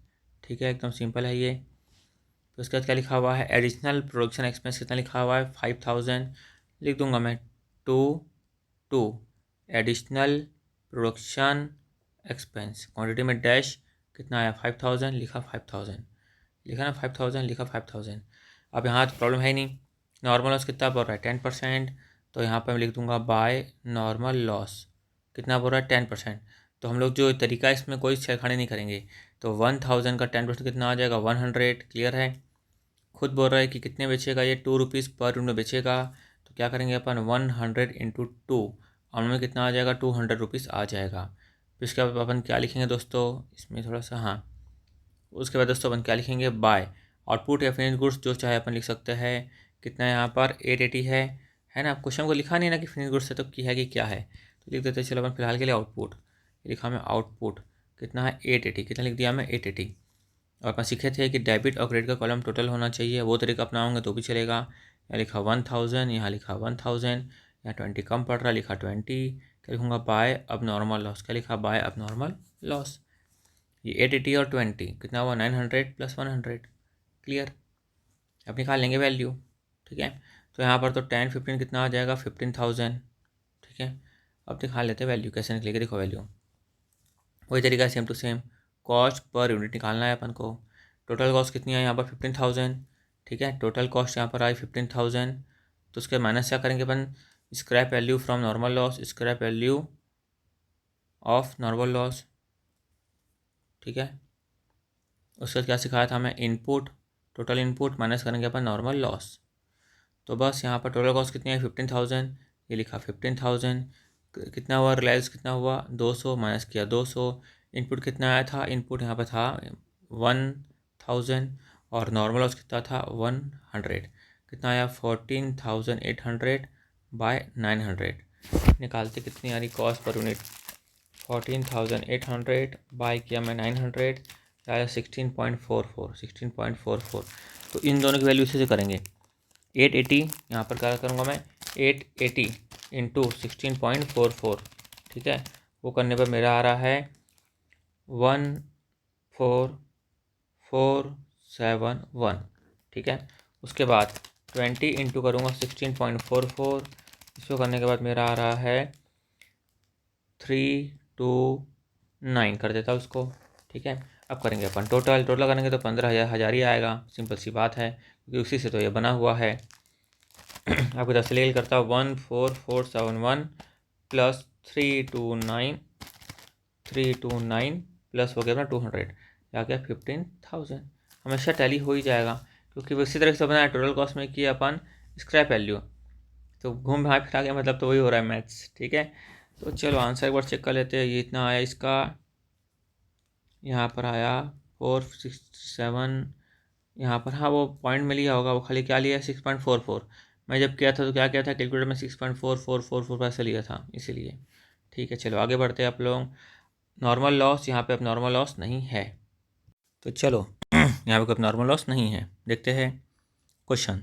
S1: ठीक है, एकदम सिंपल है ये। तो उसके बाद क्या लिखा हुआ है, एडिशनल प्रोडक्शन एक्सपेंस कितना लिखा हुआ है, 5000 लिख दूंगा मैं, to additional production expense, quantity में डैश कितना आया 5000, लिखा 5000, लिखा ना 5000, लिखा 5000। अब यहाँ तो प्रॉब्लम है ही नहीं, नॉर्मल लॉस कितना बोल रहा है 10%, तो यहाँ पर मैं लिख दूंगा बाय नॉर्मल लॉस कितना बोल रहा है 10%। तो हम लोग जो तरीका है इसमें कोई छेड़खानी नहीं करेंगे। तो 1000 का 10% कितना आ जाएगा 100, क्लियर है। खुद बोल रहा है कि कितने बेचेगा, ये 2 रुपीज़ पर यूनिट में बेचेगा। तो क्या करेंगे अपन, 100 इंटू 2, और में कितना आ जाएगा 200 रुपीज़ आ जाएगा। फिर उसके बाद अपन क्या लिखेंगे दोस्तों, इसमें थोड़ा सा, हाँ उसके बाद दोस्तों अपन क्या लिखेंगे, बाय आउटपुट या फिनिश गुड्स जो चाहे अपन लिख सकते हैं। कितना है यहाँ पर 880 है ना। क्वेश्चन को लिखा नहीं ना कि फिनिश गुड्स है तो की है कि क्या है, तो लिख देते हैं। चलो अपन फिलहाल के लिए आउटपुट लिखा मैं, आउटपुट कितना है 880, कितना लिख दिया मैं 880। और अपन सीखे थे कि डेबिट और क्रेडिट का कॉलम टोटल होना चाहिए, वो तरीका अपनाऊंगा तो भी चलेगा। यहाँ लिखा 1000, यहाँ लिखा 1000, यहाँ 20 कम पड़ रहा है, लिखा 20। क्या लिखूँगा, बाय अब नॉर्मल लॉस, क्या लिखा, बाय अब नॉर्मल लॉस। ये 880 और 20 कितना हुआ 900 प्लस 100, क्लियर। अब निकाल लेंगे वैल्यू, ठीक है। तो यहाँ पर तो 10 15 कितना आ जाएगा 15,000, ठीक है। अब दिखा लेते हैं वैल्यू कैसे निकलेगी, देखो वैल्यू वही तरीका same to same, cost per unit निकालना है अपन को। टोटल कॉस्ट कितनी है यहाँ पर 15,000, ठीक है। टोटल कॉस्ट यहाँ पर आई 15,000, तो उसके माइनस क्या करेंगे अपन, scrap value from normal loss, scrap value of normal loss, ठीक है। उसके बाद क्या सिखाया था हमें, इनपुट, टोटल इनपुट माइनस करेंगे अपन नॉर्मल लॉस। तो बस यहाँ पर टोटल कॉस्ट कितनी है 15,000, ये लिखा 15,000, कितना हुआ रिलायंस कितना हुआ 200, माइनस किया 200। इनपुट कितना आया था, इनपुट यहाँ पर था 1000, और नॉर्मल लॉस कितना था 100, कितना आया 14,800 बाय 900। निकालते कितनी आ रही कॉस्ट पर यूनिट, 14,800 बाय किया मैं 900, आया 16.44, 16.44। तो इन दोनों की वैल्यू इसी से करेंगे, 880 यहाँ पर क्या करूँगा मैं, 880 इंटू 16.44, ठीक है। वो करने पर मेरा आ रहा है 14471, ठीक है। उसके बाद 20 इंटू करूँगा 16.44, इसको करने के बाद मेरा आ रहा है 329 कर देता उसको, ठीक है। अब करेंगे अपन टोटल करेंगे तो 15,000 ही आएगा, सिंपल सी बात है, क्योंकि उसी से तो ये बना हुआ है। आपको 10 ले करता हूँ 14471 प्लस 329 प्लस हो गया अपना 200, या गया 15,000। हमेशा टैली हो ही जाएगा, क्योंकि इसी तरह से बनाया टोटल कॉस्ट में किया अपन स्क्रैप वैल्यू, तो घूम भाग फिरा के मतलब तो वही हो रहा है मैथ्स, ठीक है। तो चलो आंसर एक बार चेक कर लेते हैं, ये इतना आया इसका, यहाँ पर आया 467, यहाँ पर हाँ वो पॉइंट में लिया होगा, वो खाली क्या लिया 6.44। मैं जब किया था तो क्या किया था कैलकुलेटर में 6.4444 पैसे लिया था इसीलिए, ठीक है। चलो आगे बढ़ते हैं आप लोग, नॉर्मल लॉस, यहाँ पे अब नॉर्मल लॉस नहीं है, तो चलो यहाँ पे कोई नॉर्मल लॉस नहीं है, देखते हैं क्वेश्चन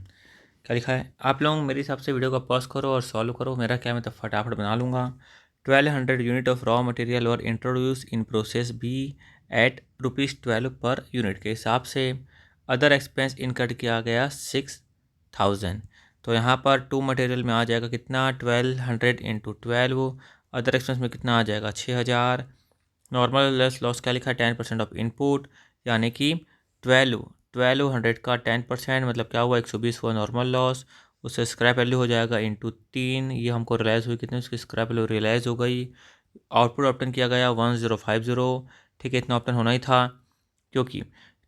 S1: क्या लिखा है। आप लोग मेरे हिसाब से वीडियो को पॉज करो और सॉल्व करो, मेरा क्या मैं तो फटाफट बना लूँगा। 1200 यूनिट ऑफ रॉ मटेरियल और introduce in process B at ₹12 per unit के हिसाब से अदर एक्सपेंस इनकट किया गया 6,000। तो यहाँ पर टू मटेरियल में आ जाएगा कितना 1200 इंटू 12, अदर एक्सपेंस में कितना आ जाएगा 6000। नॉर्मल लेस लॉस क्या लिखा है 10% ऑफ इनपुट, यानी कि 1200 का 10% मतलब क्या हुआ 120 हुआ नॉर्मल लॉस। उससे स्क्रैप वैल्यू हो जाएगा इंटू 3, ये हमको रियलाइज़ हुई कितनी, उसकी स्क्रैप वैल्यू रियलाइज़ हो गई। आउटपुट ऑप्टन किया गया 1050, ठीक है इतना ऑप्टन होना ही था, क्योंकि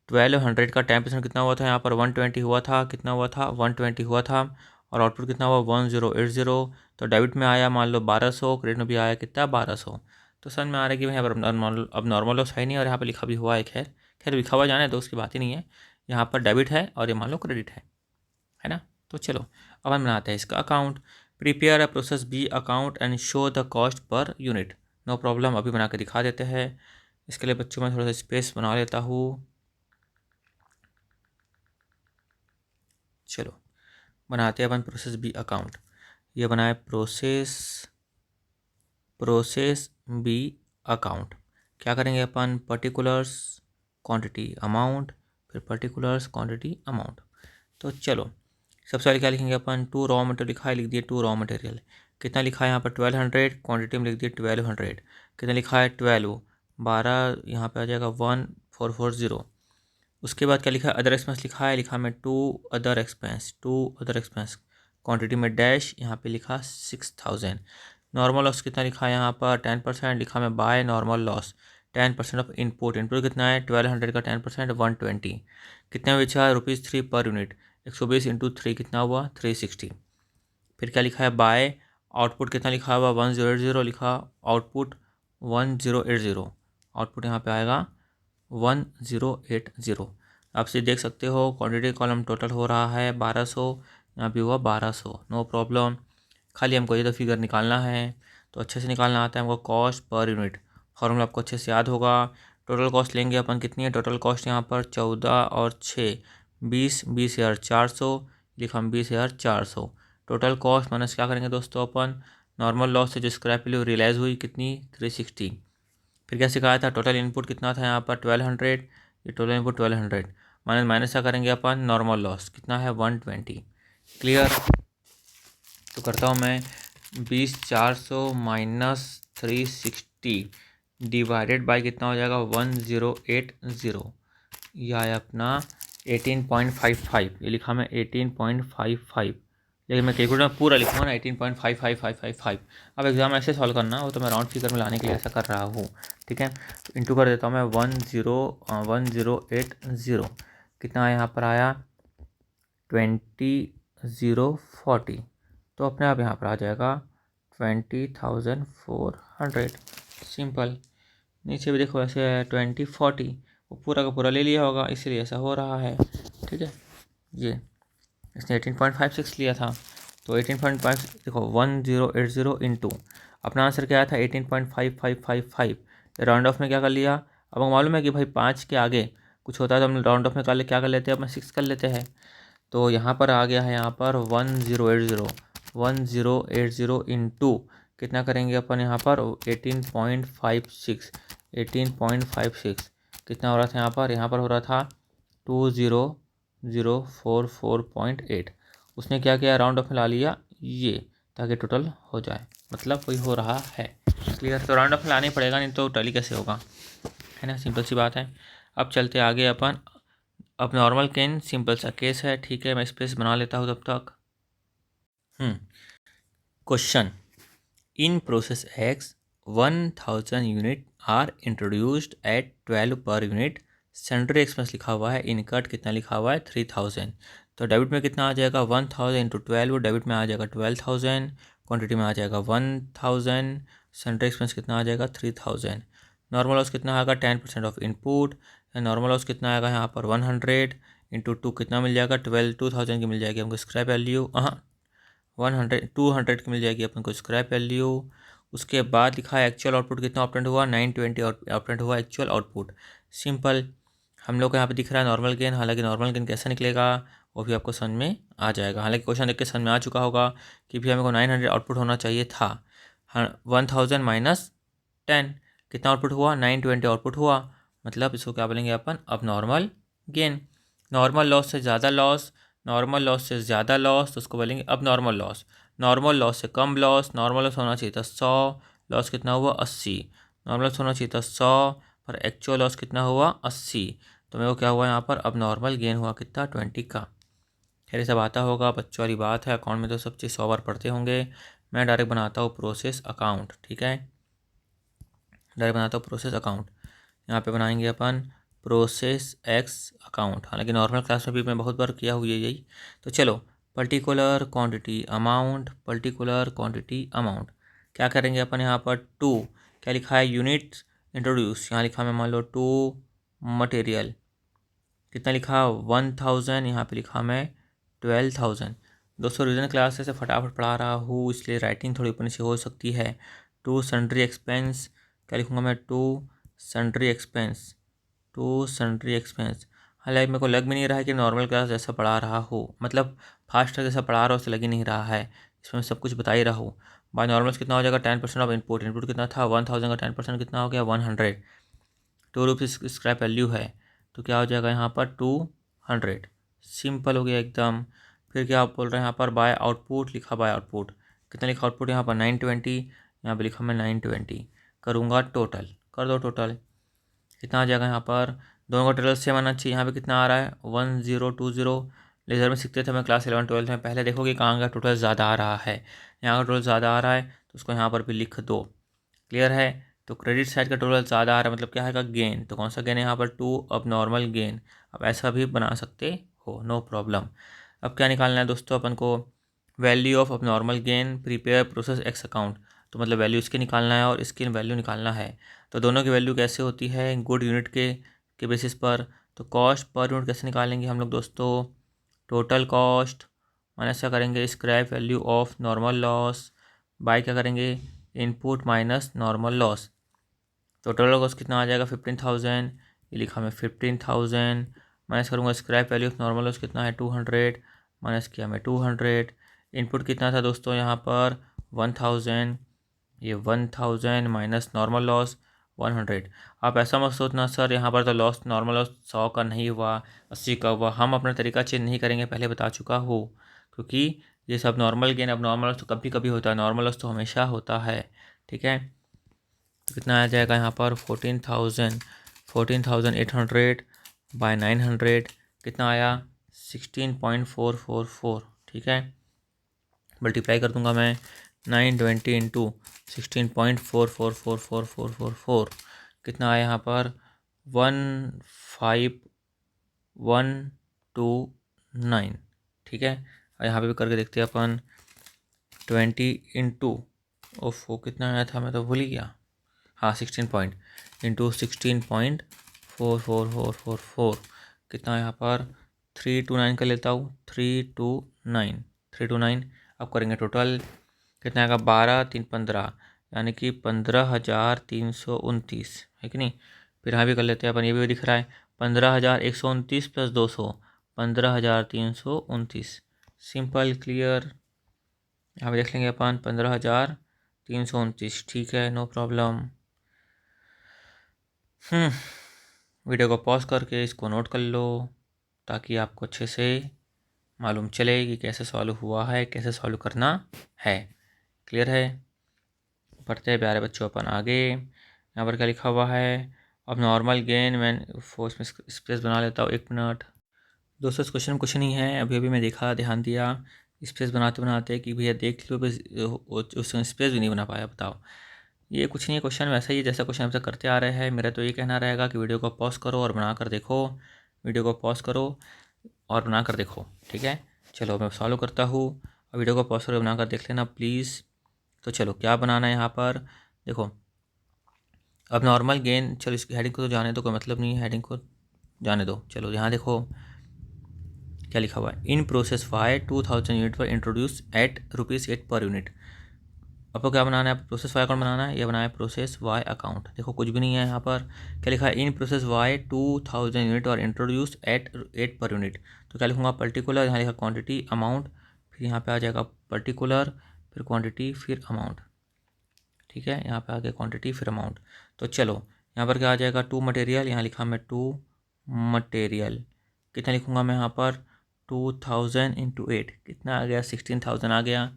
S1: 1200 का 10% कितना हुआ था यहाँ पर 120 हुआ था, कितना हुआ था 120 हुआ था, और आउटपुट कितना हुआ 1080। तो डेबिट में आया मान लो 1200, क्रेडिट में भी आया कितना 1200। तो समझ में आ रहा है कि भाई यहाँ पर अब नॉर्मल लॉस है नहीं, और यहाँ पर लिखा भी हुआ है, खैर खैर लिखा हुआ जाने तो उसकी बात ही नहीं है। यहाँ पर डेबिट है और ये मान लो क्रेडिट है ना। तो चलो अब हम बनाते हैं इसका account. Prepare a process B account and show the cost per unit. No problem, अभी बना के दिखा देते हैं। इसके लिए बच्चों में थोड़ा सा स्पेस बना लेता हूँ। चलो बनाते हैं अपन प्रोसेस बी अकाउंट। ये बनाए प्रोसेस बी अकाउंट। क्या करेंगे अपन, पर्टिकुलर्स क्वांटिटी अमाउंट, फिर पर्टिकुलर्स क्वांटिटी अमाउंट। तो चलो सबसे पहले क्या लिखेंगे अपन, टू रॉ मटेरियल लिखा है, लिख दिए टू रॉ मटेरियल। कितना लिखा है यहाँ पर 1200, क्वांटिटी में लिख दिए 1200। कितना लिखा है 12, यहाँ पे आ जाएगा 1440। उसके बाद क्या लिखा है, अदर एक्सपेंस लिखा है, लिखा मैं टू अदर एक्सपेंस, क्वांटिटी में डैश, यहाँ पे लिखा 6000। नॉर्मल लॉस कितना लिखा है यहाँ पर 10%, लिखा मैं by normal loss 10% of input कितना है 1200 का 10% 120। कितना बेचा ₹3 पर यूनिट, 120 इंटू 3 कितना हुआ 360। फिर क्या लिखा है बाय, आउटपुट कितना लिखा हुआ 1080 लिखा, आउटपुट 1080, आउटपुट यहाँ पे आएगा 1080। आप से देख सकते हो क्वांटिटी कॉलम टोटल हो रहा है 1200, यहाँ भी हुआ 1200, नो प्रॉब्लम। खाली हमको ये तो फिगर निकालना है, तो अच्छे से निकालना आता है हमको, कॉस्ट पर यूनिट फॉर्मूला आपको अच्छे से याद होगा। टोटल कॉस्ट लेंगे अपन कितनी है, टोटल कॉस्ट यहाँ पर 14 और 6 20,400 लिखा हम 20,400। टोटल कॉस्ट माइनस क्या करेंगे दोस्तों अपन, नॉर्मल लॉस से जो स्क्रैप वैल्यू रियलाइज़ हुई कितनी 360। फिर क्या सिखाया था, टोटल इनपुट कितना था यहाँ पर 1200, ये टोटल इनपुट 1200 माइनस क्या करेंगे अपन, नॉर्मल लॉस कितना है 120। क्लियर। तो करता हूँ मैं 20,400 माइनस 360 डिवाइडेड बाय कितना हो जाएगा 1080। यह आया अपना 18.55, ये लिखा मैं 18.55, लेकिन मैं कैलकुलेटर में पूरा लिखूँगा ना 18.55555। अब एग्जाम ऐसे सॉल्व करना हो तो मैं राउंड फिगर में लाने के लिए ऐसा कर रहा हूँ, ठीक है। तो इंटू कर देता हूँ मैं 1080, कितना यहाँ पर आया 20,040, तो अपने आप यहाँ पर आ जाएगा 20,400। सिंपल। नीचे भी देखो ऐसे 2040, वो पूरा का पूरा ले लिया होगा इसीलिए ऐसा हो रहा है, ठीक है। ये इसने 18.56 लिया था, तो 18.5 देखो 1080 इंटू अपना आंसर क्या आया था 18.5555। राउंड ऑफ में क्या कर लिया, अब हमको मालूम है कि भाई 5 के आगे कुछ होता है तो हम राउंड ऑफ में क्या कर लेते हैं, अपना 6 कर लेते हैं। तो यहाँ पर आ गया है यहाँ पर 1080 इंटू कितना करेंगे अपन यहाँ पर 18.56 कितना हो रहा था यहाँ पर हो रहा था 20,044.8। उसने क्या किया राउंड ऑफ में ला लिया ये, ताकि टोटल हो जाए, मतलब वही हो रहा है। क्लियर। तो राउंड ऑफ में लाना ही पड़ेगा, नहीं तो टैली कैसे होगा, है ना, सिंपल सी बात है। अब चलते आगे अपन, अब नॉर्मल केन सिंपल सा केस है, ठीक है, मैं स्पेस बना लेता हूँ तब तक। Question, in process X 1000 unit are introduced at 12 per unit. Sentry expense लिखा हुआ है, इनकट कितना लिखा हुआ है 3000। तो डेबिट में कितना आ जाएगा 1000 इंटू 12, डेबिट में आ जाएगा 12,000, क्वांटिटी में आ जाएगा 1000, सेंट्री एक्सपेंस कितना आ जाएगा 3000। नॉर्मल लॉस कितना आएगा 10% ऑफ इनपुट, नॉर्मल लॉस कितना आएगा यहाँ पर 100 इंटू 2 कितना मिल जाएगा 2000 की मिल जाएगी हमको स्क्रैप वैल्यू, 200 की मिल जाएगी अपन को स्क्रैप वैल्यू। उसके बाद लिखा है एक्चुअल आउटपुट कितना ऑपरेंट हुआ 920 ऑपरेंट हुआ एक्चुअल आउटपुट। सिंपल। हम लोग को यहाँ पे दिख रहा है नॉर्मल गेन, हालांकि नॉर्मल गेन कैसे निकलेगा वो भी आपको समझ में आ जाएगा। हालांकि क्वेश्चन देख के समझ में आ चुका होगा कि भी हमको 900 आउटपुट होना चाहिए था। 1000 माइनस 10 कितना आउटपुट हुआ 920 आउटपुट हुआ, मतलब इसको क्या बोलेंगे अपन अब नॉर्मल गेन। नॉर्मल लॉस से ज़्यादा लॉस, नॉर्मल लॉस से ज़्यादा लॉस तो उसको बोलेंगे अब नॉर्मल लॉस। नॉर्मल लॉस से कम लॉस, नॉर्मल लॉस होना चाहिए था 100, लॉस कितना हुआ 80, नॉर्मल लॉस होना चाहिए था 100, पर एक्चुअल लॉस कितना हुआ 80। तो मेरे को क्या हुआ यहाँ पर, अब नॉर्मल गेन हुआ कितना 20 का। खैर ये सब आता होगा, बच्चों वाली बात है, अकाउंट में तो सब चीज़ 100 बार पढ़ते होंगे। मैं डायरेक्ट बनाता हूँ प्रोसेस अकाउंट, ठीक है, डायरेक्ट बनाता हूँ प्रोसेस अकाउंट। यहाँ पे बनाएंगे अपन प्रोसेस एक्स अकाउंट, हालांकि नॉर्मल क्लास में भी मैं बहुत बार किया हुआ यही। तो चलो, particular quantity amount, particular quantity amount क्या करेंगे अपन यहाँ पर, टू क्या लिखा है यूनिट इंट्रोड्यूस, यहाँ लिखा मैं मान लो टू मटेरियल, कितना लिखा 1000, यहाँ पे लिखा मैं 12000। दोस्तों रिविजन क्लास से फटाफट पढ़ा रहा हूँ, इसलिए राइटिंग थोड़ी ऊपर नीचे हो सकती है। टू सन्ड्री एक्सपेंस क्या लिखूँगा मैं, to sundry expense, to sundry expense. हालांकि मेरे को लग भी नहीं रहा है कि नॉर्मल क्लास जैसा पढ़ा रहा हो, मतलब फास्ट जैसा पढ़ा रहा हो, उससे लग ही नहीं रहा है, इसमें सब कुछ बता ही रहा हूँ। बाय नॉर्मल्स कितना हो जाएगा 10% ऑफ इनपुट, इनपुट कितना था 1000 का 10% कितना हो गया 100, 2 रुपीज़ स्क्रैप वैल्यू है, तो क्या हो जाएगा यहाँ पर 200। सिंपल हो गया एकदम। फिर क्या आप बोल रहे हैं यहाँ पर बाय आउटपुट, लिखा बाय आउटपुट, कितना लिखा आउटपुट यहाँ पर 920, यहाँ पे लिखा मैं 920। करूँगा टोटल, कर दो टोटल, कितना आ जाएगा यहाँ पर, दोनों का टोटल सेम आना चाहिए। यहाँ पे कितना आ रहा है 1020। लेज़र में सीखते थे मैं क्लास 11-12 में, पहले देखो कि कहाँ का टोटल ज़्यादा आ रहा है, यहाँ का टोटल ज़्यादा आ रहा है तो उसको यहाँ पर भी लिख दो। क्लियर है, तो क्रेडिट साइड का टोटल ज़्यादा आ रहा है, मतलब क्या है का गेन, तो कौन सा गेन है यहाँ पर, टू अब नॉर्मल गेन। अब ऐसा भी बना सकते हो, नो प्रॉब्लम। अब क्या निकालना है दोस्तों अपन को, वैल्यू ऑफ अब normal gain prepare process x account, तो मतलब वैल्यू इसकी निकालना है और इसकी वैल्यू निकालना है। तो दोनों की वैल्यू कैसे होती है, गुड यूनिट के बेसिस पर। तो कॉस्ट पर यूनिट कैसे निकालेंगे हम लोग दोस्तों, टोटल कॉस्ट माइनस क्या करेंगे, scrap value of normal loss, by क्या करेंगे, इनपुट माइनस नॉर्मल लॉस। तो टोटल कॉस्ट कितना आ जाएगा 15000, ये लिखा मैं 15000, माइनस करूँगा scrap value of normal loss कितना है 200, माइनस किया मैं 200। इनपुट कितना था दोस्तों यहाँ पर 1000, ये 1000 माइनस नॉर्मल लॉस 100। आप ऐसा मत सोचना सर यहाँ पर तो लॉस नॉर्मल लॉस 100 का नहीं हुआ 80 का हुआ, हम अपना तरीका चेंज नहीं करेंगे, पहले बता चुका हूँ, क्योंकि ये सब नॉर्मल गेन अब नॉर्मल लॉस तो कभी कभी होता है, नॉर्मल लॉस तो हमेशा होता है, ठीक है। तो कितना आ जाएगा यहाँ पर 14,800 बाय 900, कितना आया 16.444, ठीक है। मल्टीप्लाई कर दूंगा मैं 920 इंटू 16.4444444, कितना आया यहाँ पर 15129, ठीक है। और यहाँ पे भी करके देखते हैं अपन 20 इंटू ओफो कितना आया था मैं तो भूल ही गया, हाँ 16 पॉइंट इंटू 16.44444, कितना यहाँ पर 329 का लेता हूँ, 329। अब करेंगे टोटल, कितना आएगा 12×3=15, यानी कि 15,329 है कि नहीं। फिर यहाँ भी कर लेते हैं अपन, ये भी दिख रहा है 15,129 + 200, 15,329। सिंपल क्लियर, यहाँ पे देख लेंगे अपन 15,329, ठीक है, नो प्रॉब्लम। वीडियो को पॉज करके इसको नोट कर लो, ताकि आपको अच्छे से मालूम चले कि कैसे सॉल्व हुआ है, कैसे सॉल्व करना है। क्लियर है, पढ़ते हैं प्यारे बच्चों अपन आगे। यहाँ पर क्या लिखा हुआ है, अब नॉर्मल गेन, मैं फोर्स में स्पेस बना लेता हूँ 1 मिनट। दोस्तों इस क्वेश्चन में कुछ नहीं है, अभी अभी मैं देखा, ध्यान दिया स्पेस बनाते बनाते कि भैया देख लो, उसमें स्पेस भी नहीं बना पाया, बताओ। ये कुछ नहीं है, क्वेश्चन वैसा ही है जैसा क्वेश्चन हमसे करते आ रहे हैं। मेरा तो ये कहना रहेगा कि वीडियो को पॉज करो और बना कर देखो, वीडियो को पॉज करो और बना कर देखो, ठीक है। चलो मैं सॉल्व करता हूँ, और वीडियो को पॉज करो बना कर देख लेना प्लीज़। तो चलो क्या बनाना है यहाँ पर, देखो अब नॉर्मल गेन, चलो इसकी हेडिंग को तो जाने दो, कोई मतलब नहीं है, हेडिंग को जाने दो। चलो यहाँ देखो क्या लिखा हुआ है, इन प्रोसेस वाई 2000 यूनिट पर इंट्रोड्यूस एट ₹8 पर यूनिट। आपको क्या बनाना है, प्रोसेस वाई अकाउंट बनाना है, ये बनाया प्रोसेस वाई अकाउंट। देखो कुछ भी नहीं है यहाँ पर, क्या लिखा है, इन प्रोसेस वाई 2000 यूनिट और इंट्रोड्यूस एट 8 पर यूनिट। तो क्या लिखूँगा, पर्टिकुलर, यहाँ लिखा क्वांटिटी अमाउंट, फिर यहाँ पे आ जाएगा पर्टिकुलर, फिर क्वांटिटी, फिर अमाउंट, ठीक है। यहाँ पे आ गया क्वांटिटी फिर अमाउंट। तो चलो यहाँ पर क्या आ जाएगा, टू मटेरियल, यहाँ लिखा मैं टू मटेरियल, कितना लिखूँगा मैं यहाँ पर 2000 × 8, कितना आ गया 16,000 आ गया।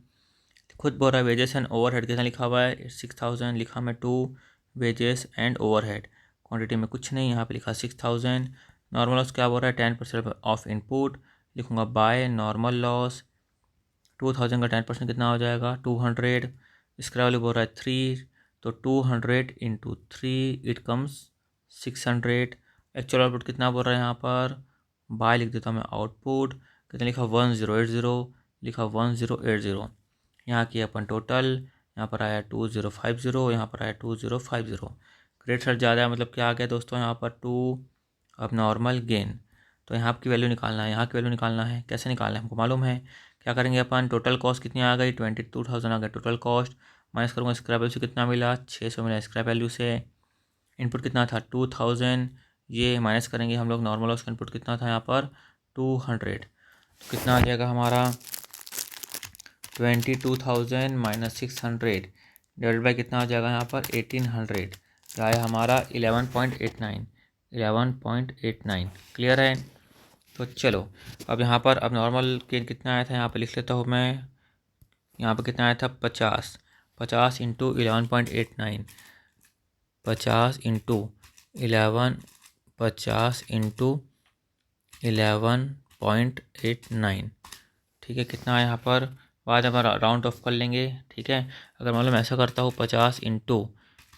S1: खुद बोल रहा है वेजेस एंड ओवरहेड कितना लिखा हुआ है 6000 लिखा मैं 2 वेजेस एंड ओवरहेड क्वांटिटी में कुछ नहीं यहाँ पे लिखा 6000 नॉर्मल लॉस क्या बोल रहा है 10% ऑफ इनपुट लिखूँगा बाय नॉर्मल लॉस 2000 का 10% कितना हो जाएगा 200 इसका वैल्यू बोल रहा है 3 तो 200 into 3 it comes 600 actual output कितना बोल रहा है यहाँ पर बाय लिख देता हूँ मैं आउटपुट कितना लिखा 1080 लिखा 1080 यहाँ की अपन टोटल यहाँ पर आया 2050 यहाँ पर आया 2050 ग्रेट सेट ज़्यादा है मतलब क्या आ गया दोस्तों यहाँ पर 2 अब नॉर्मल गेन तो यहाँ की वैल्यू निकालना है यहाँ की वैल्यू निकालना है कैसे निकालना है हमको मालूम है क्या करेंगे अपन टोटल कॉस्ट कितनी आ गई 22,000 आ गई टोटल कॉस्ट माइनस करूँगा स्क्रैप वैल्यू से कितना मिला 600 मिला स्क्रैप वैल्यू से इनपुट कितना था 2000 ये माइनस करेंगे हम लोग नॉर्मल उसका इनपुट कितना था यहाँ पर 200 तो कितना आ जाएगा हमारा 22,000 माइनस 600 डिवाइड बाई कितना आ जाएगा यहाँ पर 1800 क्या है हमारा 11.89 क्लियर है। तो चलो अब यहाँ पर अब नॉर्मल गेन कितना आया था यहाँ पर लिख लेता हूँ मैं यहाँ पर कितना आया था 50 इंटू 11.89 50 इंटू 11.89 ठीक है कितना है यहाँ पर बाद में राउंड ऑफ कर लेंगे ठीक है। अगर मान लो मैं ऐसा करता हूँ 50 इंटू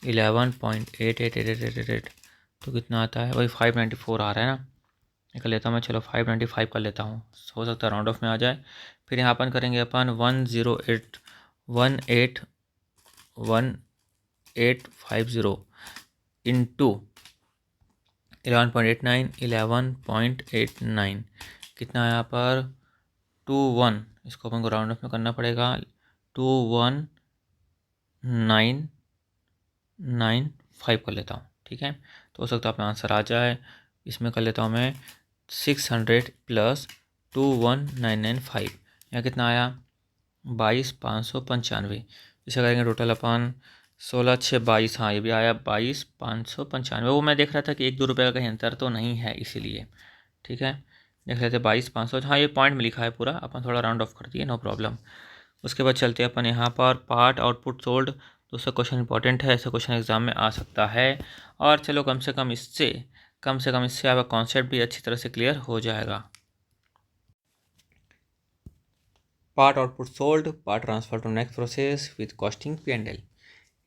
S1: 11.8888 तो कितना आता है वही 594 आ रहा है ना निकल लेता हूँ मैं चलो 595 कर लेता हूँ हो सकता है राउंड ऑफ में आ जाए। फिर यहाँ अपन करेंगे अपन 1850 इंटू 11.89 कितना है यहाँ पर 21 इसको अपन को राउंड ऑफ में करना पड़ेगा 21995 कर लेता हूँ ठीक है। तो हो सकता है अपना आंसर आ जाए इसमें कर लेता हूँ मैं 600 प्लस 21995 यहाँ कितना आया 22,595 इसे करेंगे टोटल अपन 16,622 हाँ ये भी आया 22,595 वो मैं देख रहा था कि 1-2 रुपये का कहीं अंतर तो नहीं है इसीलिए ठीक है देख लेते 22,500 हाँ ये पॉइंट में लिखा है पूरा अपन थोड़ा राउंड ऑफ कर दिए नो प्रॉब्लम। उसके बाद चलते हैं अपन यहाँ पर पार्ट आउटपुट सोल्ड दूसरा क्वेश्चन इंपॉर्टेंट है ऐसा क्वेश्चन एग्जाम में आ सकता है और चलो कम से कम इससे आपका कॉन्सेप्ट भी अच्छी तरह से क्लियर हो जाएगा। Part output sold part transfer to next process with costing P&L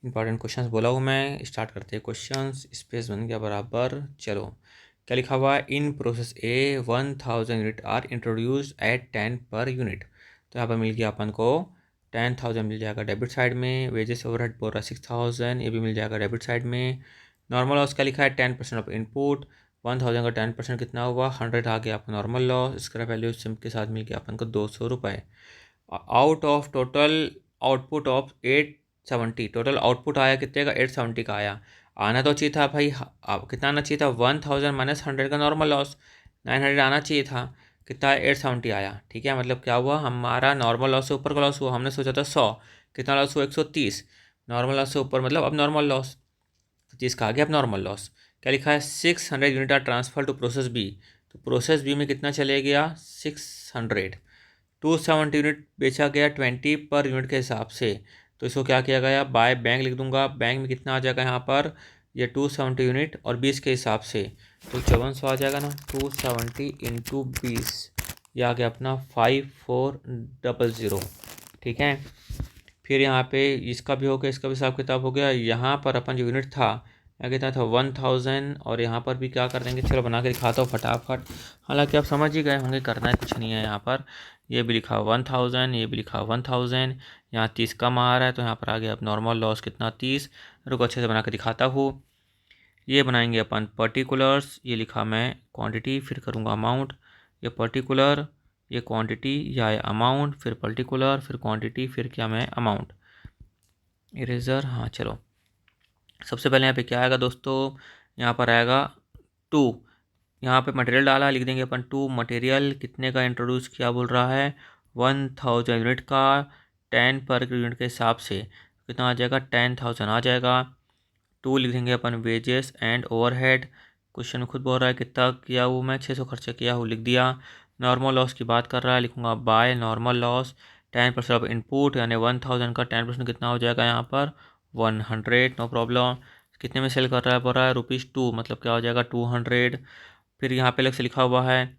S1: important questions बोला हूँ मैं स्टार्ट करते हैं क्वेश्चंस स्पेस बन गया बराबर चलो क्या लिखा हुआ है in process A 1000 unit are introduced at 10 per unit तो यहाँ पर मिल गया अपन को 10,000 मिल जाएगा डेबिट साइड में वेजेस ओवरहेड बोल रहा है 6,000 ये भी मिल जाएगा डेबिट साइड में नॉर्मल लॉस क्या लिखा है 10% ऑफ इनपुट 1000 का 10% कितना हुआ 100 आ गया आपको normal loss scrap value SIM के साथ मिल गया अपन को 200 रुपये out of total output of 870 total output आया कितने का 870 का आया आना तो चाहिए था भाई कितना आना चाहिए था 1000 माइनस 100 का नॉर्मल लॉस 900 आना चाहिए था कितना 870 आया ठीक है मतलब क्या हुआ हमारा नॉर्मल लॉस से ऊपर का लॉस हुआ हमने सोचा था 100 कितना लॉस हुआ 130 नॉर्मल लॉस से ऊपर मतलब अब नॉर्मल लॉस 25 का आ गया अब नॉर्मल लॉस क्या लिखा है 600 unit are transfer to process B तो प्रोसेस बी में कितना चले गया 600 270 यूनिट बेचा गया 20 पर यूनिट के हिसाब से तो इसको क्या किया गया बाय बैंक लिख दूंगा बैंक में कितना आ जाएगा यहाँ पर ये 270 यूनिट और 20 के हिसाब से तो 5400 आ जाएगा ना 270 इंटू 20 ये आ गया अपना 5400 ठीक है। फिर यहाँ पे इसका भी हो गया इसका भी हिसाब किताब हो गया यहाँ पर अपन जो यूनिट था यहाँ कितना था 1000 और यहाँ पर भी क्या कर देंगे चलो बना के दिखाता हूँ फटाफट हालांकि आप समझ ही गए होंगे करना है कुछ नहीं है यहाँ पर ये भी लिखा 1000 ये भी लिखा 1000 यहाँ 30 कम आ रहा है तो यहाँ पर आ गया अब नॉर्मल लॉस कितना 30 रुको अच्छे से बना के दिखाता हूँ। ये बनाएंगे अपन पर्टिकुलर्स ये लिखा मैं क्वांटिटी फिर करूँगा अमाउंट ये पर्टिकुलर ये क्वांटिटी या अमाउंट फिर पर्टिकुलर फिर क्वांटिटी फिर क्या मैं अमाउंट इरेजर हाँ चलो सबसे पहले यहाँ पे क्या आएगा दोस्तों यहाँ पर आएगा 2 यहाँ पे मटेरियल डाला लिख देंगे अपन 2 मटेरियल कितने का इंट्रोड्यूस किया बोल रहा है 1000 यूनिट का 10 पर यूनिट के हिसाब से कितना आ जाएगा 10,000 आ जाएगा 2 लिख देंगे अपन वेजेस एंड ओवरहेड क्वेश्चन में खुद बोल रहा है कितना किया हूँ मैं 600 खर्चा किया हूँ लिख दिया। नॉर्मल लॉस की बात कर रहा है लिखूँगा bye normal loss 10% of input यानी 1000 का 10% कितना हो जाएगा यहाँ पर 100, नो प्रॉब्लम। कितने में सेल कर रहा है, बोल रहा है ₹2, मतलब क्या हो जाएगा 200। फिर यहाँ पे अलग से लिखा हुआ है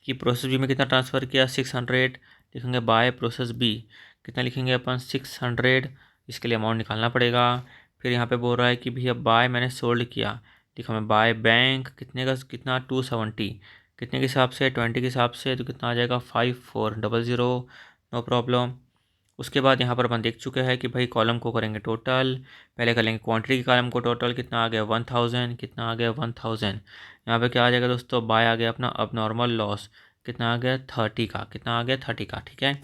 S1: कि प्रोसेस बी में कितना ट्रांसफ़र किया 600, लिखेंगे बाय प्रोसेस बी, कितना लिखेंगे अपन 600, इसके लिए अमाउंट निकालना पड़ेगा। फिर यहाँ पे बोल रहा है कि भैया बाय मैंने सोल्ड किया, लिखा मैं बाय बैंक, कितने का, कितना 270, कितने के हिसाब से 20 के हिसाब से, तो कितना आ जाएगा 5400, नो प्रॉब्लम। उसके बाद यहाँ पर अपन देख चुके हैं कि भाई कॉलम को करेंगे टोटल, पहले कर लेंगे क्वांटिटी के कॉलम को टोटल, कितना आ गया 1000, कितना आ गया 1000। यहाँ पे क्या आ जाएगा दोस्तों, बाय आ गया अपना अब नॉर्मल लॉस, कितना आ गया 30 का, कितना आ गया 30 का, ठीक है।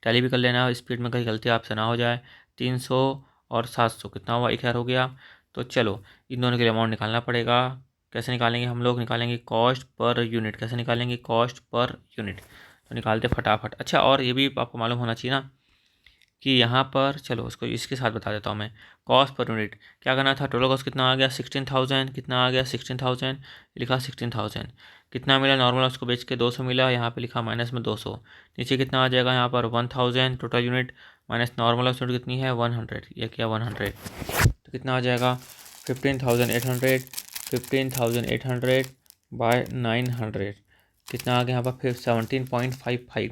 S1: टैली भी कर लेना, स्पीड में कहीं गलती आपसे ना हो जाए। 300 और 700 कितना हुआ, 1000 हो गया। तो चलो इन दोनों के लिए अमाउंट निकालना पड़ेगा। कैसे निकालेंगे हम लोग, निकालेंगे कॉस्ट पर यूनिट। कैसे निकालेंगे, कॉस्ट पर यूनिट। तो निकालते फटाफट। अच्छा, और ये भी आपको मालूम होना चाहिए ना कि यहाँ पर, चलो उसको इसके साथ बता देता हूँ मैं। कॉस्ट पर यूनिट क्या करना था, टोटल कॉस्ट कितना आ गया 16000, कितना आ गया 16000, लिखा 16000, कितना मिला नॉर्मल उसको बेच के 200 मिला, यहाँ पे लिखा माइनस में 200, नीचे कितना आ जाएगा यहाँ पर 1000 total unit minus normal unit कितनी है 100, ये क्या 100, तो कितना आ जाएगा 15800, 15800 बाय 900, कितना आ गया यहाँ पर फिर 17.55,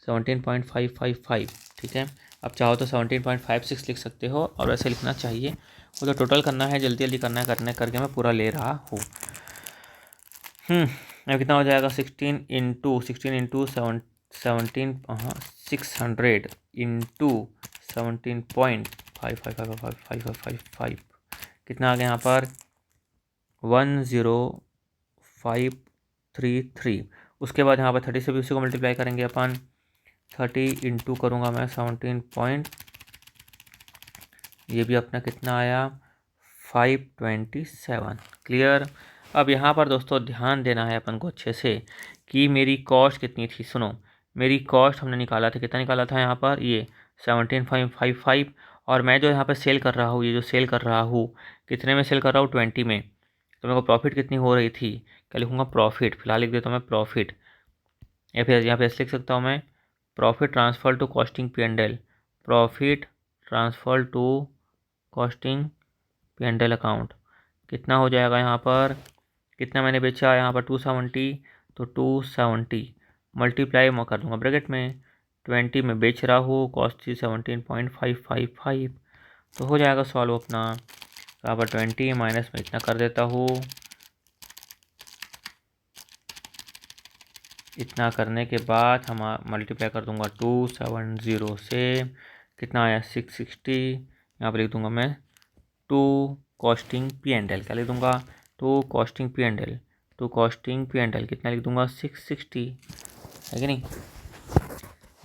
S1: 17.555, ठीक है। अब चाहो तो 17.56 लिख सकते हो, और ऐसे लिखना चाहिए। वो तो टोटल करना है, जल्दी जल्दी करना है, करने करके मैं पूरा ले रहा हूँ। अब कितना हो जाएगा 16 इंटू 600 इंटू 17.55555, कितना आ गया यहाँ पर 10533। उसके बाद यहाँ पर 30 से भी उसी को मल्टीप्लाई करेंगे अपन, 30 इंटू करूँगा मैं 17 ये भी अपना कितना आया 527, क्लियर। अब यहाँ पर दोस्तों ध्यान देना है अपन को अच्छे से कि मेरी कॉस्ट कितनी थी। सुनो, मेरी कॉस्ट हमने निकाला था, कितना निकाला था यहाँ पर, ये 17.55, और मैं जो यहाँ पर सेल कर रहा हूँ, ये जो सेल कर रहा हूँ कितने में सेल कर रहा हूँ 20 में, तो मेरे को प्रॉफिट कितनी हो रही थी, क्या लिखूँगा प्रॉफिट, फिलहाल लिख देता हूँ मैं प्रॉफिट, या फिर यहाँ पे ऐसे लिख सकता हूँ मैं profit transfer to costing P&L, profit transfer to costing P&L account, कितना हो जाएगा यहाँ पर, कितना मैंने बेचा यहाँ पर 270, तो 270 मल्टीप्लाई मैं कर दूँगा ब्रैकेट में, 20 में बेच रहा हूँ, कॉस्ट थी 17.555, तो हो जाएगा सॉल्व अपना। यहाँ पर 20 माइनस में इतना कर देता हूँ, इतना करने के बाद हम मल्टीप्लाई कर दूंगा 270 से, कितना आया 660, यहाँ पर लिख दूंगा मैं टू कॉस्टिंग P&L, क्या लिख दूंगा to costing P&L, to costing P&L कितना लिख दूंगा 660, है कि नहीं।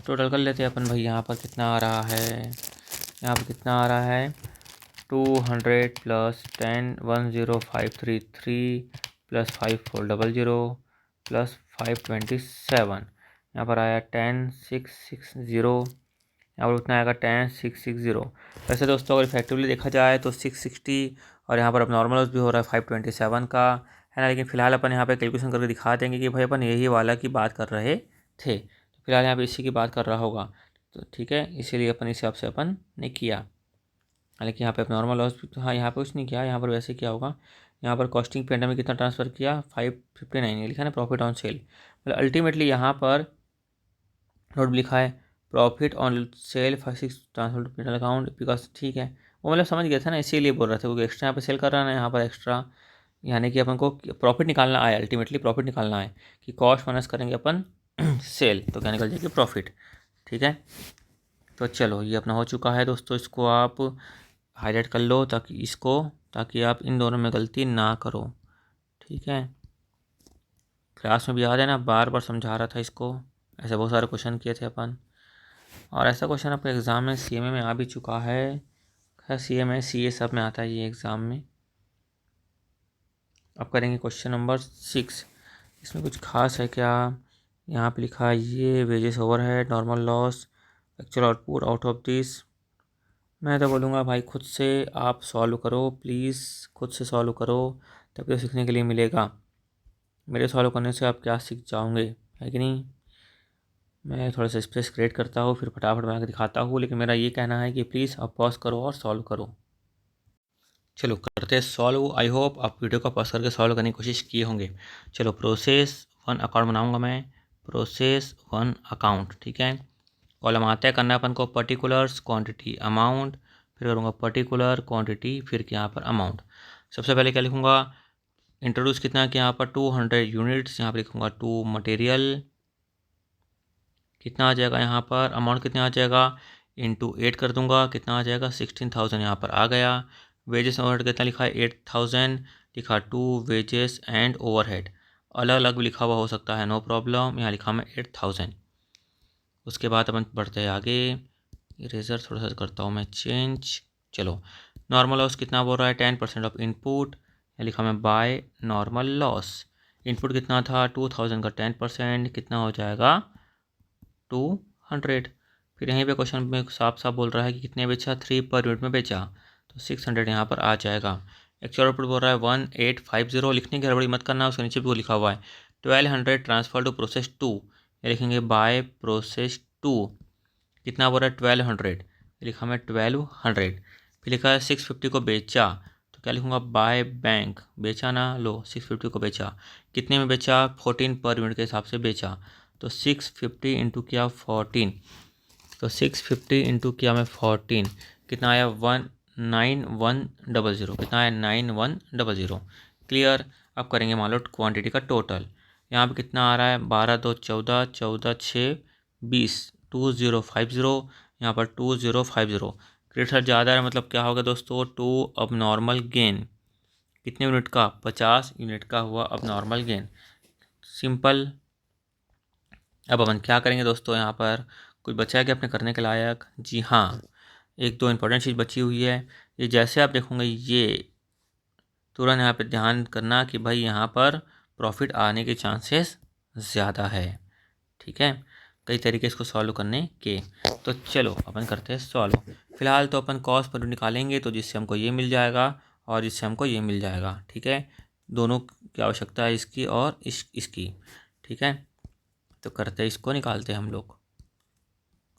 S1: टोटल कर लेते हैं अपन भाई, यहाँ पर कितना आ रहा है, यहाँ पर कितना आ रहा है 200 प्लस 10 10533 प्लस 5400 प्लस 527, यहाँ पर आया 10660, यहाँ पर उतना आएगा 10660। वैसे दोस्तों अगर इफेक्टिवली देखा जाए तो 660, और यहाँ पर अब नॉर्मल भी हो रहा है 527 का, है ना। लेकिन फिलहाल अपन यहाँ पे कैलकुलेशन करके दिखा देंगे कि भाई अपन यही वाला की बात कर रहे थे, तो फिलहाल यहाँ पे इसी की बात कर रहा होगा, तो ठीक है, इसीलिए अपन इस हिसाब से अपन ने किया। हालांकि यहाँ पे अब नॉर्मल लॉस, हाँ यहाँ पे कुछ नहीं किया, यहाँ पर वैसे क्या होगा, यहाँ पर कॉस्टिंग P&L में कितना ट्रांसफ़र किया 559, लिखा है ना प्रॉफिट ऑन सेल, मतलब अल्टीमेटली यहाँ पर नोट लिखा है profit on sale 56 transfer to P&L account, because ठीक है वो मतलब समझ गया था ना, इसीलिए बोल रहे थे, क्योंकि एक्स्ट्रा यहाँ पे सेल कर रहा है ना, यहाँ पर एक्स्ट्रा यानी कि अपन को प्रॉफिट निकालना आया, अल्टीमेटली प्रॉफिट निकालना है कि कॉस्ट माइनस करेंगे अपन सेल, तो क्या निकल जाएगी प्रॉफिट, ठीक है। तो चलो ये अपना हो चुका है दोस्तों, इसको आप हाईलाइट कर लो ताकि आप इन दोनों में गलती ना करो, ठीक है। क्लास में भी याद है ना, बार बार समझा रहा था इसको, ऐसे बहुत सारे क्वेश्चन किए थे अपन, और ऐसा क्वेश्चन आपके एग्ज़ाम में CMA में आ भी चुका है, खैर CMA CA सब में आता है ये एग्ज़ाम में। अब करेंगे क्वेश्चन नंबर 6, इसमें कुछ खास है क्या, यहाँ पे लिखा है ये wages overhead normal loss actual output out of this. मैं तो बोलूँगा भाई खुद से आप सॉल्व करो प्लीज़, खुद से सॉल्व करो, तभी तो सीखने के लिए मिलेगा। मेरे सॉल्व करने से आप क्या सीख जाओगे, है कि नहीं। मैं थोड़ा सा स्पेस क्रिएट करता हूँ, फिर फटाफट बना के दिखाता हूँ, लेकिन मेरा ये कहना है कि प्लीज़ आप पॉज करो और सॉल्व करो। चलो करते हैं सॉल्व। आई होप आप वीडियो को पॉज करके सॉल्व करने की कोशिश किए होंगे। चलो प्रोसेस वन अकाउंट बनाऊंगा मैं, प्रोसेस वन अकाउंट, ठीक है। कॉलम आता है, करना है अपन को पर्टिकुलर्स, क्वांटिटी, अमाउंट, फिर करूँगा पर्टिकुलर, क्वांटिटी, फिर यहाँ पर अमाउंट। सबसे पहले क्या लिखूँगा, इंट्रोड्यूस कितना कि यहाँ पर 200 यूनिट्स, यहाँ पर लिखूँगा टू मटेरियल, कितना आ जाएगा यहाँ पर, अमाउंट कितना आ जाएगा, इंटू 8 कर दूंगा, कितना आ जाएगा 16,000 यहाँ पर आ गया। वेजेस ओवरहेड कितना लिखा है 8,000, लिखा टू वेजेस एंड ओवरहेड, अलग अलग भी लिखा हुआ हो सकता है, नो प्रॉब्लम, यहाँ लिखा मैं 8,000। उसके बाद अपन बढ़ते हैं आगे, इरेजर थोड़ा सा करता हूँ मैं चेंज। चलो नॉर्मल लॉस कितना बोल रहा है 10% ऑफ इनपुट, यहाँ लिखा मैं बाय नॉर्मल लॉस। इनपुट कितना था 2,000 का 10% कितना हो जाएगा 200। फिर यहीं पे क्वेश्चन में साफ साफ बोल रहा है कि कितने बेचा, 3 पर यूनिट में बेचा, तो 600 यहाँ पर आ जाएगा। एक्चुअल आउटपुट बोल रहा है 1850, लिखने की गड़बड़ी मत करना, उसके नीचे भी वो लिखा हुआ है 1200 ट्रांसफर टू प्रोसेस 2, ये लिखेंगे बाय प्रोसेस 2, कितना बोल रहा है 1200, लिखा मैं 1200। फिर लिखा है 650 को बेचा, तो क्या लिखूँगा बाय बैंक, बेचा ना, लो 650 को बेचा, कितने में बेचा 14 पर यूनिट के हिसाब से बेचा, तो 650 इंटू किया 14, तो 650 इंटू किया मैं 14, कितना आया 9100, कितना आया 9100। क्लियर। अब करेंगे मान लो क्वान्टिटी का टोटल, यहाँ पे कितना आ रहा है 12 2 14, 14 6 20, 2050, यहाँ पर 2050। क्रेडिट ज़्यादा है मतलब क्या होगा दोस्तों, टू अब नॉर्मल गेन, कितने यूनिट का 50 यूनिट का हुआ अब नॉर्मल गेन, सिंपल। अब अपन क्या करेंगे दोस्तों, यहाँ पर कुछ बचा है कि अपने करने के लायक, जी हाँ, एक दो इंपॉर्टेंट चीज़ बची हुई है। ये जैसे आप देखोगे ये तुरंत यहाँ पे ध्यान करना कि भाई यहाँ पर प्रॉफिट आने के चांसेस ज़्यादा है, ठीक है। कई तरीके इसको सॉल्व करने के, तो चलो अपन करते हैं सॉल्व। फिलहाल तो अपन कॉस्ट पर निकालेंगे, तो जिससे हमको ये मिल जाएगा और जिससे हमको ये मिल जाएगा, ठीक है। दोनों की आवश्यकता है, इसकी और इसकी, ठीक है। तो करते हैं, इसको निकालते हैं हम लोग,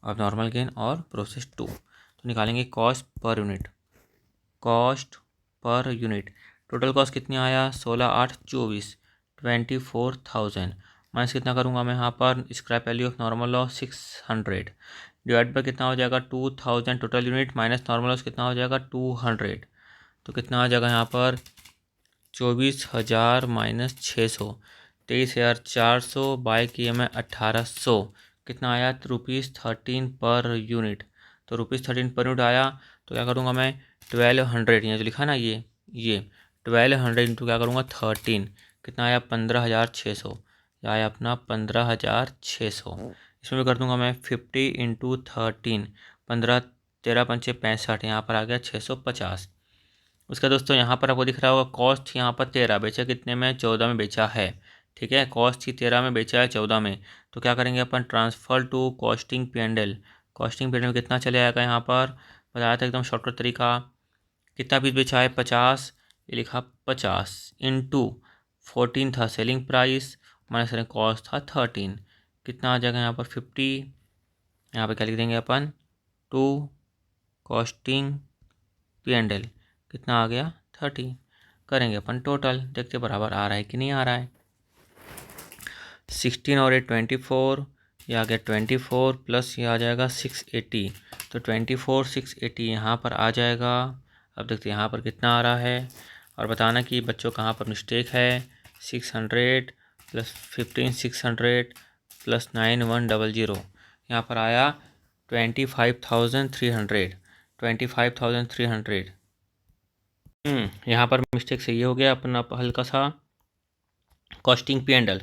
S1: अब नॉर्मल गेन और प्रोसेस 2, तो निकालेंगे cost per unit, cost per unit, total cost कितनी आया 16 8 24, 24,000, माइनस कितना करूँगा मैं यहाँ पर, scrap value of normal loss 600, divide पर कितना हो जाएगा 2000 total unit, minus normal loss कितना हो जाएगा 200, तो कितना आ जाएगा यहाँ पर 24,000 माइनस 600, 23,400 बाई किए मैं 1800, कितना आया ₹13 पर यूनिट, तो ₹13 पर यूनिट आया। तो क्या करूँगा मैं 1200, यहाँ जो लिखा ना ये 1200 इंटू क्या करूँगा 13, कितना आया 15,600, यह आया अपना 15,600। इसमें भी कर दूँगा मैं 50 इंटू 13, 15 13 पंचे 65, यहाँ पर आ गया 650। उसका दोस्तों यहाँ पर आपको दिख रहा होगा कॉस्ट यहाँ पर 13, बेचा कितने में 14 में बेचा है, ठीक है। कॉस्ट ही 13 में बेचा है 14 में, तो क्या करेंगे अपन transfer to costing P&L, costing P&L में कितना चले आएगा, यहाँ पर बताया था एकदम शॉर्टकट तरीका, कितना पीस बेचा है 50, ये लिखा 50 इंटू 14 था सेलिंग प्राइस, माइनस कॉस्ट था 13, कितना आ जाएगा यहाँ पर 50, यहाँ पर क्या लिख देंगे अपन टू कॉस्टिंग P&L, कितना आ गया 30, करेंगे अपन टोटल, देखते बराबर आ रहा है कि नहीं आ रहा है। 16 और 8 24, ये आ गया 24 प्लस ये आ जाएगा 680, तो 24 680 यहाँ पर आ जाएगा। अब देखते हैं यहाँ पर कितना आ रहा है, और बताना कि बच्चों कहाँ पर मिस्टेक है। 600 प्लस 15 600 प्लस 9100, यहाँ पर आया 25,300, 25,300। यहाँ पर मिस्टेक सही हो गया अपना हल्का सा। कॉस्टिंग P&L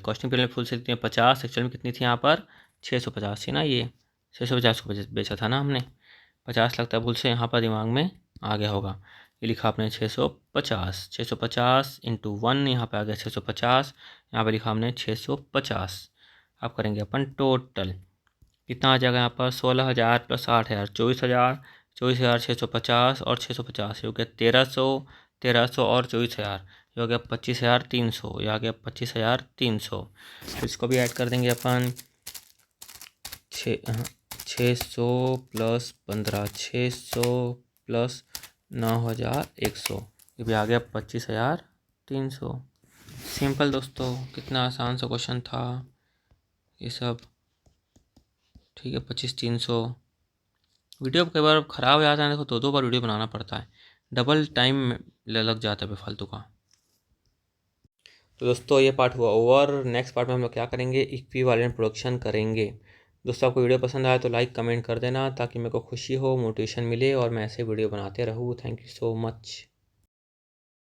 S1: फुल से कितनी 50, एक्चुअल में कितनी थी यहाँ पर 650 थी ना, ये 650 को बेचा था ना हमने, 50 लगता है भूल से यहाँ पर दिमाग में आ गया होगा, ये लिखा आपने 650, 650 इंटू 1, यहाँ पर आ गया 650, यहाँ पर लिखा हमने 650। अब करेंगे अपन टोटल, कितना आ जाएगा यहाँ पर 16,000 प्लस 8,000 24,000, 24,650 और 650, ये हो गया 1,300, 1,300 और 24,000, ये हो गया 25,300, ये आ गया 25,300। तो इसको भी ऐड कर देंगे अपन, 600 प्लस 15, 600 प्लस 9100, ये भी आ गया 25,300। सिंपल दोस्तों, कितना आसान सा क्वेश्चन था ये सब। ठीक है, 25,300। वीडियो कई बार ख़राब हो जाता है, देखो 2 बार वीडियो बनाना पड़ता है, डबल टाइम लग जाता है बेफालतू का। तो दोस्तों ये पार्ट हुआ ओवर। नेक्स्ट पार्ट में हम लोग क्या करेंगे, इक्विवेलेंट प्रोडक्शन करेंगे। दोस्तों आपको वीडियो पसंद आया तो लाइक कमेंट कर देना, ताकि मेरे को खुशी हो, मोटिवेशन मिले और मैं ऐसे वीडियो बनाते रहूँ। Thank you so much.